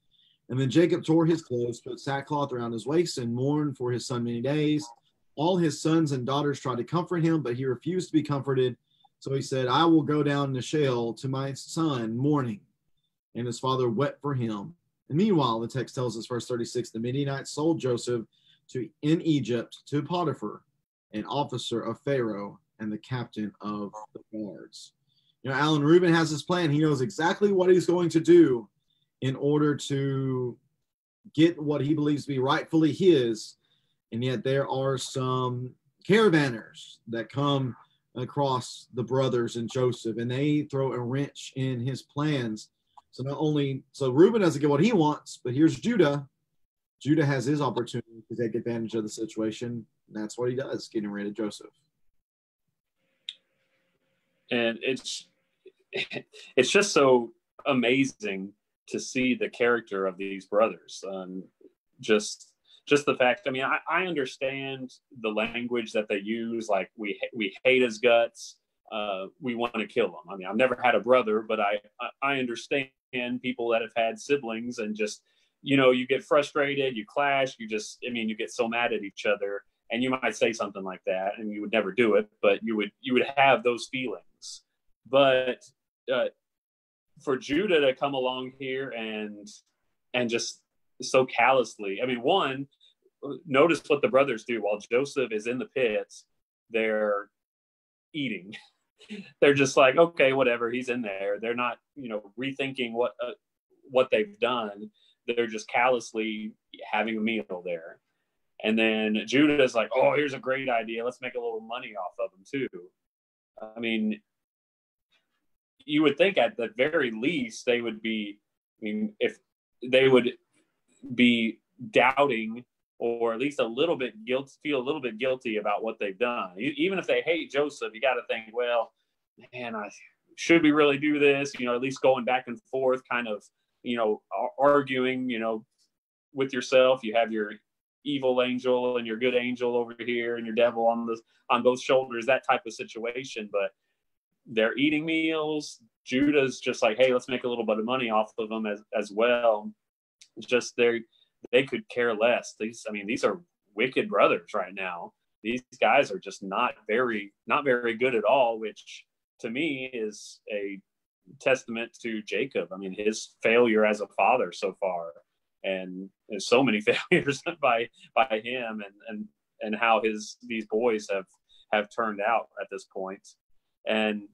And then Jacob tore his clothes, put sackcloth around his waist, and mourned for his son many days. All his sons and daughters tried to comfort him, but he refused to be comforted. So he said, "I will go down to Sheol to my son mourning." And his father wept for him. And meanwhile, the text tells us, verse 36, the Midianites sold Joseph in Egypt to Potiphar, an officer of Pharaoh, and the captain of the guards. You know, Alan Rubin has his plan. He knows exactly what he's going to do in order to get what he believes to be rightfully his. And yet there are some caravanners that come across the brothers and Joseph, and they throw a wrench in his plans. So not only, so Reuben doesn't get what he wants, but here's Judah. Judah has his opportunity to take advantage of the situation. And that's what he does, getting rid of Joseph. And it's just so amazing to see the character of these brothers. Just the fact, I mean, I understand the language that they use, like we hate his guts, we want to kill him. I mean, I've never had a brother, but I understand people that have had siblings, and just, you know, you get frustrated, you clash, you get so mad at each other, and you might say something like that, and you would never do it, but you would have those feelings. But for Judah to come along here and just so callously, I mean, one, notice what the brothers do while Joseph is in the pits. They're eating. They're just like, okay, whatever, he's in there. They're not, you know, rethinking what they've done. They're just callously having a meal there. And then Judah's like, oh, here's a great idea. Let's make a little money off of them too. I mean, you would think at the very least they would be, I mean, if they would be doubting, or at least feel a little bit guilty about what they've done. Even if they hate Joseph, you got to think, well, man, should we really do this? You know, at least going back and forth, kind of, you know, arguing, you know, with yourself. You have your evil angel and your good angel over here, and your devil on both shoulders, that type of situation. But they're eating meals. Judah's just like, hey, let's make a little bit of money off of them as well. Just they could care less. These are wicked brothers right now. These guys are just not very good at all, which to me is a testament to Jacob. I mean, his failure as a father so far, and there's so many failures by him, and how these boys have turned out at this point. And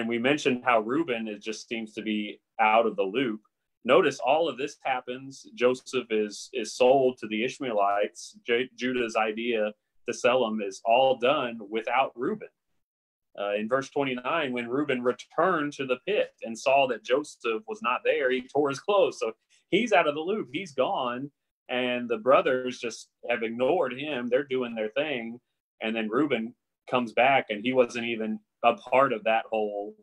we mentioned how Reuben just seems to be out of the loop. Notice all of this happens. Joseph is sold to the Ishmaelites. Judah's idea to sell him is all done without Reuben. In verse 29, when Reuben returned to the pit and saw that Joseph was not there, he tore his clothes. So he's out of the loop. He's gone. And the brothers just have ignored him. They're doing their thing. And then Reuben comes back, and he wasn't even a part of that whole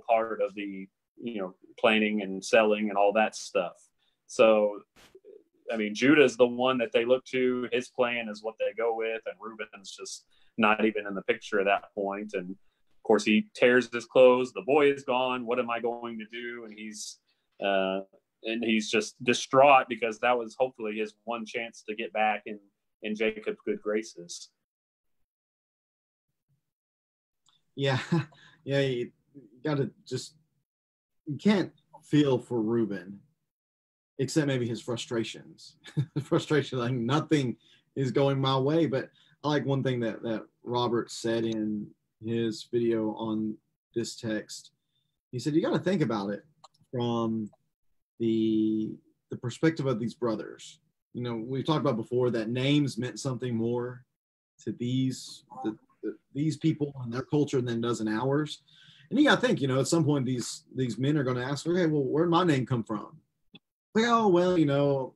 part of the, you know, planning and selling and all that stuff. So, I mean, Judah's the one that they look to. His plan is what they go with, and Reuben's just not even in the picture at that point. And of course, he tears his clothes. The boy is gone. What am I going to do? And he's just distraught, because that was hopefully his one chance to get back in Jacob's good graces. Yeah, you gotta just, you can't feel for Reuben, except maybe his frustrations. Frustration, like nothing is going my way. But I like one thing that Robert said in his video on this text. He said, you got to think about it from the perspective of these brothers. You know, we've talked about before that names meant something more to these people and their culture than it does in ours. And you got to think, you know, at some point these men are going to ask, okay, well, where'd my name come from? Like, oh, well, you know,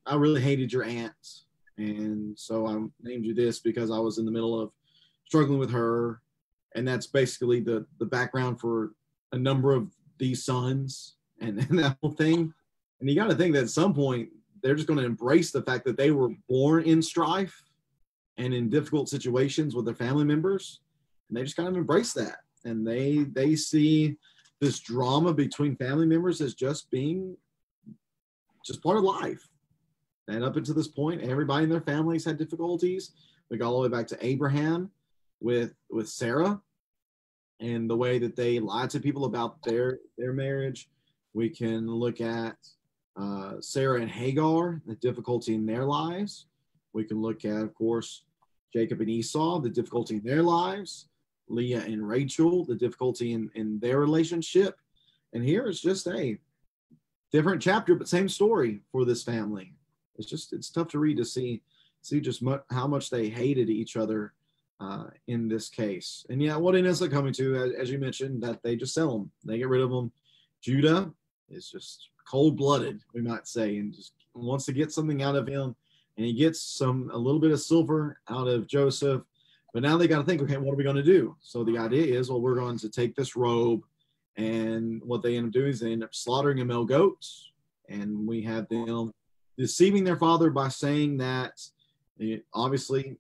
I really hated your aunt, and so I named you this because I was in the middle of struggling with her. And that's basically the background for a number of these sons and that whole thing. And you got to think that at some point they're just going to embrace the fact that they were born in strife and in difficult situations with their family members, and they just kind of embrace that. And they see this drama between family members as just being just part of life. And up until this point, everybody in their families had difficulties. We got all the way back to Abraham with Sarah and the way that they lied to people about their marriage. We can look at Sarah and Hagar, the difficulty in their lives. We can look at, of course, Jacob and Esau, the difficulty in their lives, Leah and Rachel, the difficulty in their relationship. And here it's just a different chapter, but same story for this family. It's tough to read to see just how much they hated each other in this case. And yeah, what it ends up coming to, as you mentioned, that they just sell them. They get rid of them. Judah is just cold-blooded, we might say, and just wants to get something out of him. And he gets a little bit of silver out of Joseph. But now they got to think, okay, what are we going to do? So the idea is, well, we're going to take this robe. And what they end up doing is they end up slaughtering a male goat. And we have them deceiving their father by saying that, obviously,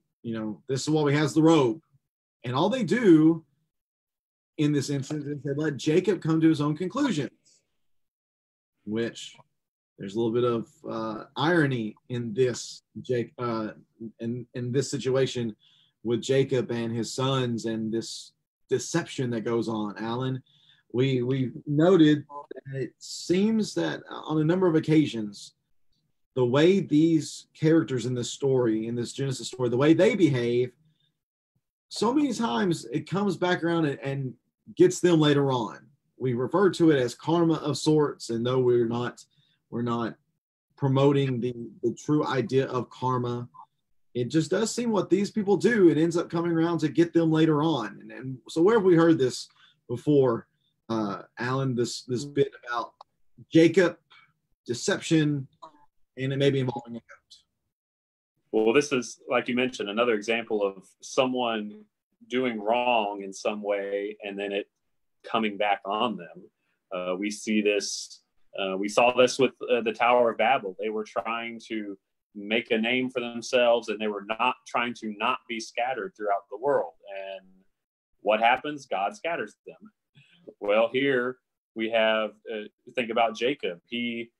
this is what we have, is the robe. And all they do in this instance is they let Jacob come to his own conclusions, which there's a little bit of irony in this, in this situation with Jacob and his sons and this deception that goes on. Alan, we noted that it seems that on a number of occasions, the way these characters in this story, in this Genesis story, the way they behave, so many times it comes back around and gets them later on. We refer to it as karma of sorts, and though we're not promoting the true idea of karma, it just does seem what these people do. It ends up coming around to get them later on. And so where have we heard this before, Alan, this bit about Jacob, deception, and it may be involving a goat? Well, this is, like you mentioned, another example of someone doing wrong in some way and then it coming back on them. We see this. We saw this with the Tower of Babel. They were trying to make a name for themselves, and they were not trying to not be scattered throughout the world. And what happens? God scatters them. Well, here we have, think about Jacob. He,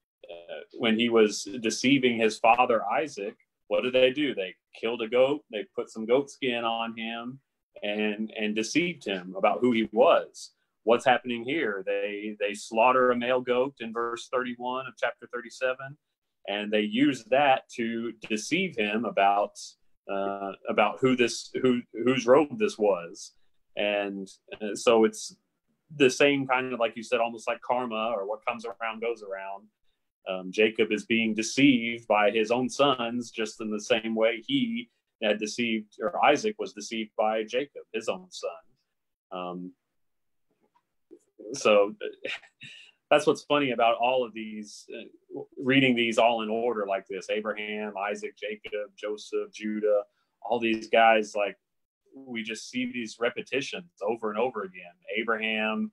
when he was deceiving his father Isaac, what did they do? They killed a goat. They put some goat skin on him and deceived him about who he was. What's happening here? They slaughter a male goat in verse 31 of chapter 37, and they use that to deceive him about whose robe this was. And so it's the same kind of, like you said, almost like karma, or what comes around goes around. Jacob is being deceived by his own sons, just in the same way he had deceived, or Isaac was deceived by Jacob, his own son. So that's what's funny about all of these, reading these all in order like this: Abraham, Isaac, Jacob, Joseph, Judah, all these guys, like, we just see these repetitions over and over again. Abraham,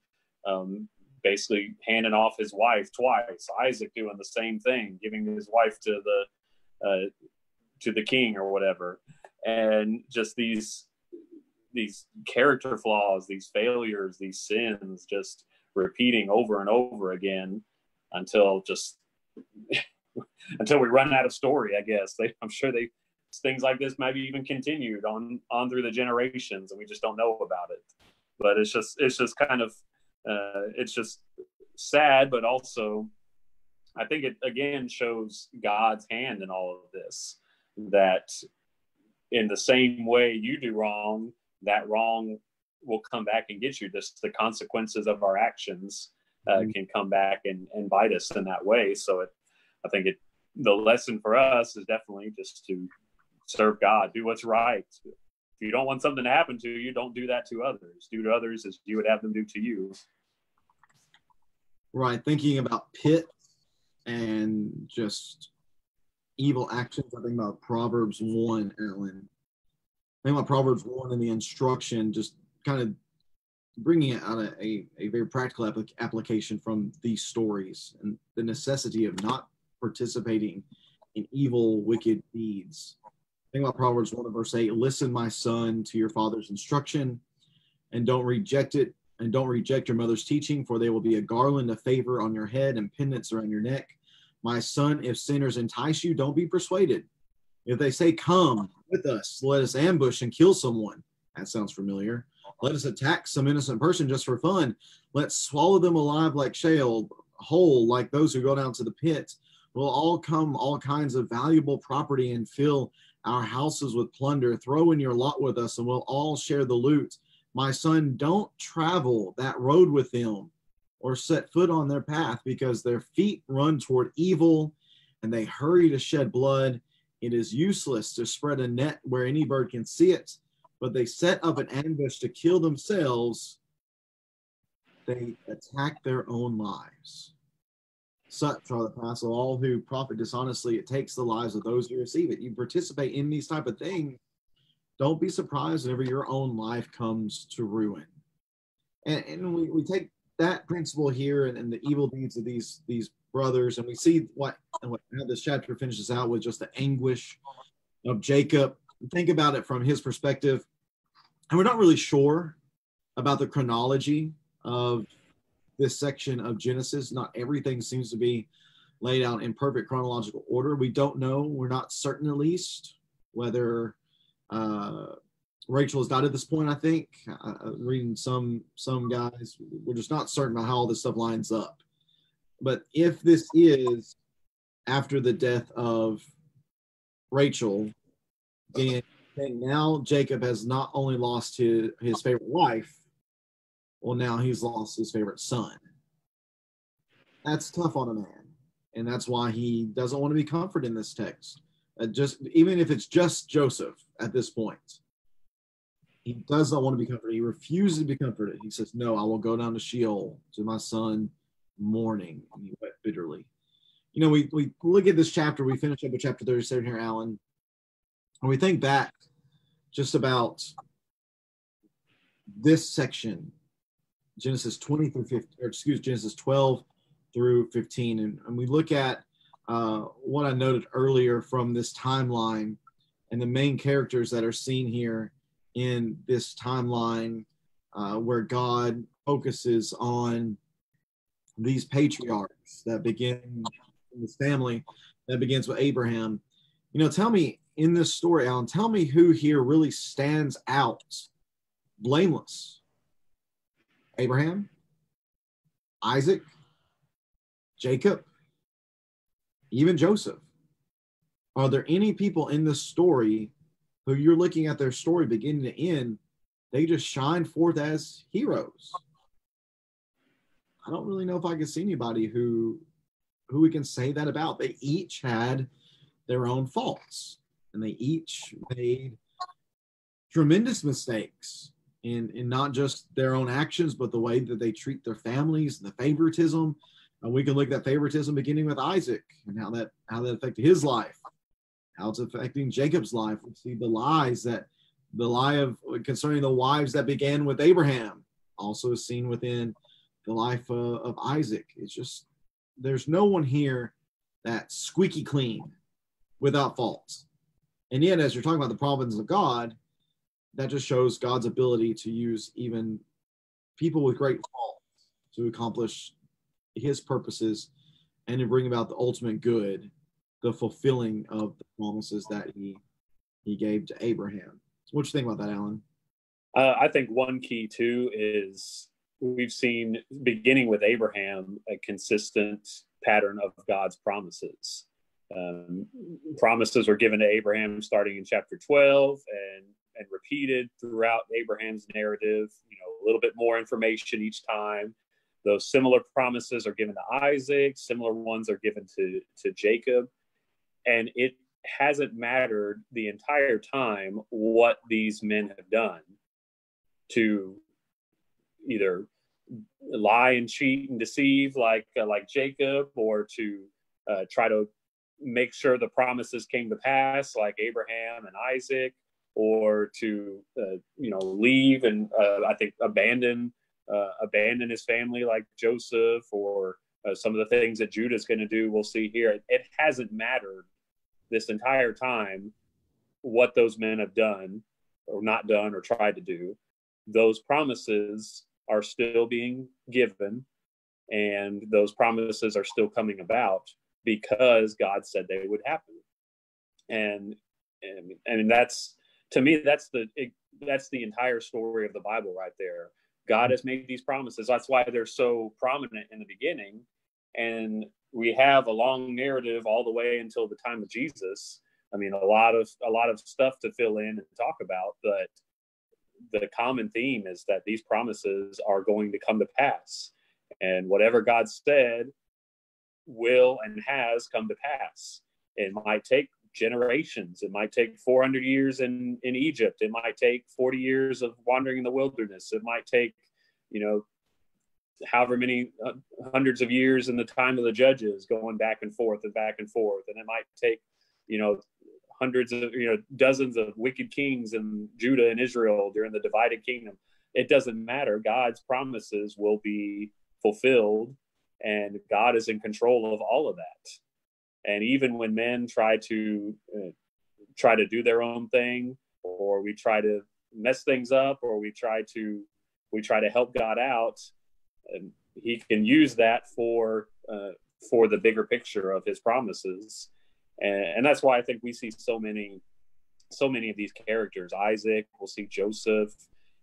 basically handing off his wife twice. Isaac doing the same thing, giving his wife to the king or whatever. And just these character flaws, these failures, these sins, just repeating over and over again until we run out of story, I guess. I'm sure things like this maybe even continued on through the generations, and we just don't know about it. But it's just kind of, it's just sad, but also I think it again shows God's hand in all of this, that in the same way you do wrong, that wrong will come back and get you. Just the consequences of our actions can come back and bite us in that way. So I think the lesson for us is definitely just to serve God, do what's right. If you don't want something to happen to you, don't do that to others. Do to others as you would have them do to you. Right. Thinking about pit and just evil actions, I think about Proverbs 1, Alan. I think about Proverbs 1 and the instruction, just kind of bringing it out a very practical application from these stories, and the necessity of not participating in evil, wicked deeds. Think about Proverbs 1 and verse 8: listen, my son, to your father's instruction, and don't reject it, and don't reject your mother's teaching, for they will be a garland of favor on your head and pendants around your neck. My son, if sinners entice you, don't be persuaded. If they say, come with us, let us ambush and kill someone. That sounds familiar. Let us attack some innocent person just for fun. Let's swallow them alive like shale, whole like those who go down to the pit. Will all come all kinds of valuable property and fill our houses with plunder. Throw in your lot with us, and we'll all share the loot. My son, don't travel that road with them or set foot on their path, because their feet run toward evil and they hurry to shed blood. It is useless to spread a net where any bird can see it, but they set up an ambush to kill themselves. They attack their own lives. Such are the paths of all who profit dishonestly. It takes the lives of those who receive it. You participate in these type of things. Don't be surprised whenever your own life comes to ruin. And we take that principle here and the evil deeds of these brothers, and we see how this chapter finishes out with just the anguish of Jacob. Think about it from his perspective. And we're not really sure about the chronology of this section of Genesis. Not everything seems to be laid out in perfect chronological order. We don't know. We're not certain, at least, whether Rachel has died at this point. I think reading some guys, we're just not certain about how all this stuff lines up. But if this is after the death of Rachel, then now Jacob has not only lost his favorite wife, well, now he's lost his favorite son. That's tough on a man, and that's why he doesn't want to be comforted in this text. Even if it's just Joseph at this point, he does not want to be comforted. He refuses to be comforted. He says, "No, I will go down to Sheol to my son mourning." And he wept bitterly. You know, we look at this chapter. We finish up with chapter 37 here, Alan, and we think back just about this section, Genesis 20 through 15, or excuse Genesis 12 through 15, and we look at what I noted earlier from this timeline and the main characters that are seen here in this timeline, where God focuses on these patriarchs that begin in this family that begins with Abraham. You know, tell me in this story, Alan, tell me who here really stands out blameless. Abraham, Isaac, Jacob, even Joseph. Are there any people in this story who you're looking at their story beginning to end, they just shine forth as heroes? I don't really know if I can see anybody who we can say that about. They each had their own faults, and they each made tremendous mistakes in not just their own actions, but the way that they treat their families and the favoritism. And we can look at that favoritism beginning with Isaac and how that affected his life, how it's affecting Jacob's life. We see the lie concerning the wives that began with Abraham also is seen within the life of Isaac. It's just, there's no one here that's squeaky clean without faults. And yet, as you're talking about the providence of God, that just shows God's ability to use even people with great faults to accomplish his purposes and to bring about the ultimate good, the fulfilling of the promises that he gave to Abraham. What do you think about that, Alan? I think one key too is we've seen, beginning with Abraham, a consistent pattern of God's promises. Promises were given to Abraham starting in chapter 12 and repeated throughout Abraham's narrative, a little bit more information each time. Those similar promises are given to Isaac, similar ones are given to Jacob. And it hasn't mattered the entire time what these men have done to either lie and cheat and deceive like Jacob, or to try to make sure the promises came to pass like Abraham and Isaac, or to leave and I think abandon his family like Joseph, or some of the things that Judah is going to do. We'll see here. It hasn't mattered this entire time what those men have done or not done or tried to do. Those promises are still being given, and those promises are still coming about because God said they would happen. And that's, to me, that's the entire story of the Bible right there. God has made these promises. That's why they're so prominent in the beginning. And we have a long narrative all the way until the time of Jesus, I mean, a lot of stuff to fill in and talk about, but the common theme is that these promises are going to come to pass, and whatever God said will and has come to pass. It might take generations. It might take 400 years in Egypt. It might take 40 years of wandering in the wilderness. It might take, however many hundreds of years in the time of the judges going back and forth and back and forth. And it might take, hundreds of, dozens of wicked kings in Judah and Israel during the divided kingdom. It doesn't matter. God's promises will be fulfilled, and God is in control of all of that. And even when men try to do their own thing, or we try to mess things up, or we try to help God out, he can use that for the bigger picture of his promises. And that's why I think we see so many of these characters. Isaac, we'll see Joseph,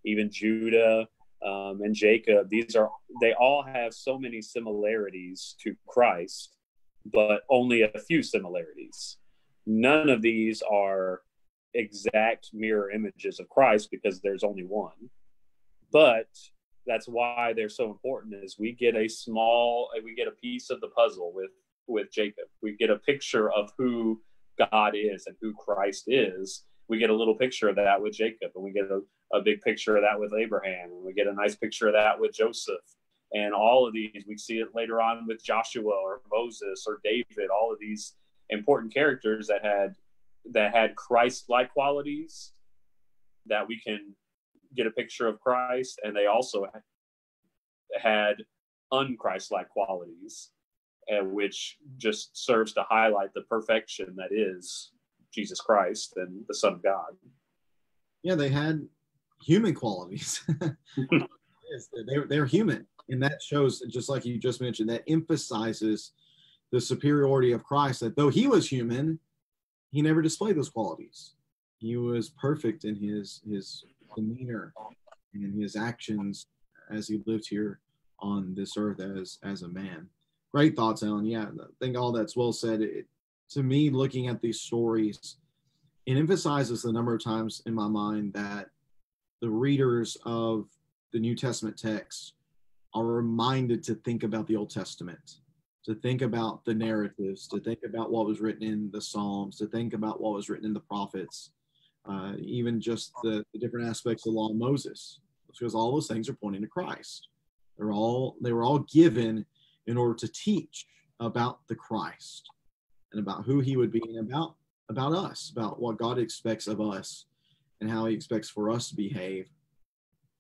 even Judah, and Jacob. They all have so many similarities to Christ, but only a few similarities. None of these are exact mirror images of Christ, because there's only one. But that's why they're so important, is we get a piece of the puzzle with Jacob. We get a picture of who God is and who Christ is. We get a little picture of that with Jacob, and we get a big picture of that with Abraham, and we get a nice picture of that with Joseph. And all of these, we see it later on with Joshua or Moses or David, all of these important characters that had Christ-like qualities, that we can get a picture of Christ, and they also had un-Christ-like qualities, and which just serves to highlight the perfection that is Jesus Christ and the Son of God. Yeah, they had human qualities. They're human, and that shows, just like you just mentioned, that emphasizes the superiority of Christ, that though he was human, he never displayed those qualities. He was perfect in his demeanor and his actions as he lived here on this earth as a man. Great thoughts, Alan. Yeah, I think all that's well said. To me, looking at these stories, it emphasizes the number of times in my mind that the readers of the New Testament text are reminded to think about the Old Testament, to think about the narratives, to think about what was written in the Psalms, to think about what was written in the prophets, even just the different aspects of the law of Moses, because all those things are pointing to Christ. They were all given in order to teach about the Christ and about who he would be, and about us, about what God expects of us and how he expects for us to behave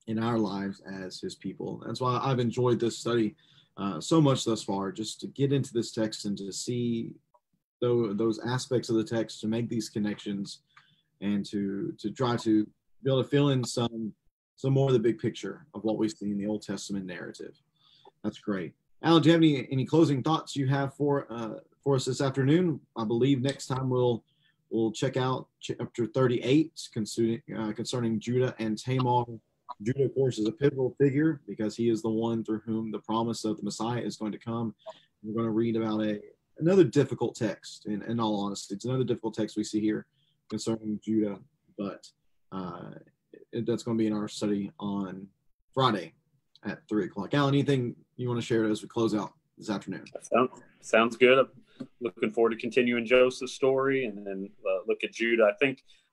in our lives as his people. That's why I've enjoyed this study so much thus far, just to get into this text and to see those aspects of the text, to make these connections, and to try to be able to fill in some more of the big picture of what we see in the Old Testament narrative. That's great. Alan, do you have any closing thoughts you have for us this afternoon? I believe next time we'll check out chapter 38 concerning Judah and Tamar. Judah, of course, is a pivotal figure because he is the one through whom the promise of the Messiah is going to come. We're going to read about another difficult text. In all honesty, it's another difficult text we see here concerning Judah, but that's going to be in our study on Friday at 3:00. Alan, anything you want to share as we close out this afternoon? Sounds good. I'm looking forward to continuing Joseph's story, and then look at Judah.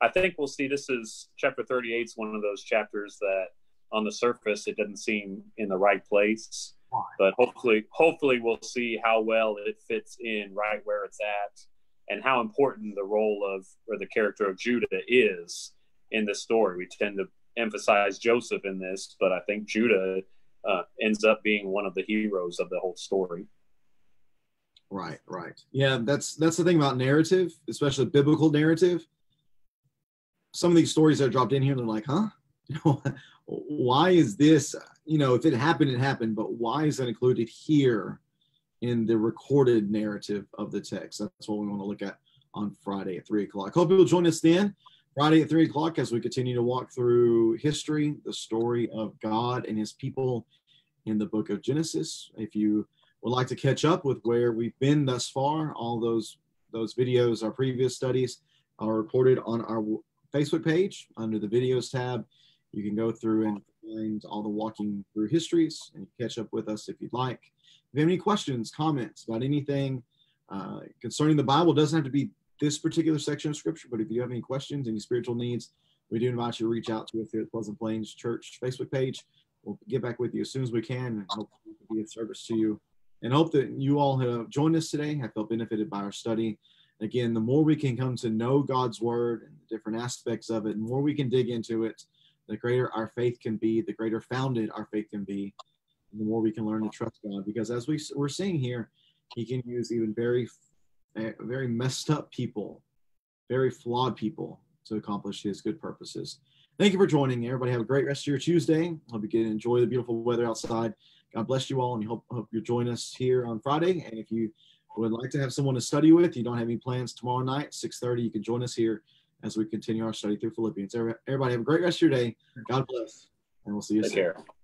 I think we'll see, this is chapter 38 is one of those chapters that on the surface it doesn't seem in the right place, but hopefully we'll see how well it fits in right where it's at, and how important the role of, or the character of Judah is in this story. We tend to emphasize Joseph in this, but I think Judah ends up being one of the heroes of the whole story. Right. Yeah, that's the thing about narrative, especially biblical narrative. Some of these stories that are dropped in here, they're like, huh? Why is this? If it happened, it happened, but why is that included here in the recorded narrative of the text? That's what we want to look at on Friday at 3:00. Hope you'll join us then, Friday at 3:00, as we continue to walk through history, the story of God and his people in the book of Genesis. If you would like to catch up with where we've been thus far, all those videos, our previous studies, are recorded on our Facebook page under the videos tab. You can go through and find all the walking through histories and catch up with us if you'd like. If you have any questions, comments about anything concerning the Bible, it doesn't have to be this particular section of scripture, but if you have any questions, any spiritual needs, we do invite you to reach out to us here at Pleasant Plains Church Facebook page. We'll get back with you as soon as we can and hope we can be of service to you. And hope that you all have joined us today, have felt benefited by our study. Again, the more we can come to know God's word and the different aspects of it, the more we can dig into it, the greater our faith can be, the greater founded our faith can be, and the more we can learn to trust God. Because as we're seeing here, he can use even very messed up people, very flawed people to accomplish his good purposes. Thank you for joining. Everybody have a great rest of your Tuesday. Hope you get to enjoy the beautiful weather outside. God bless you all, and hope you'll join us here on Friday. And if you would like to have someone to study with, you don't have any plans tomorrow night, 6:30, you can join us here as we continue our study through Philippians. Everybody have a great rest of your day. God bless, and we'll see you soon. Take care.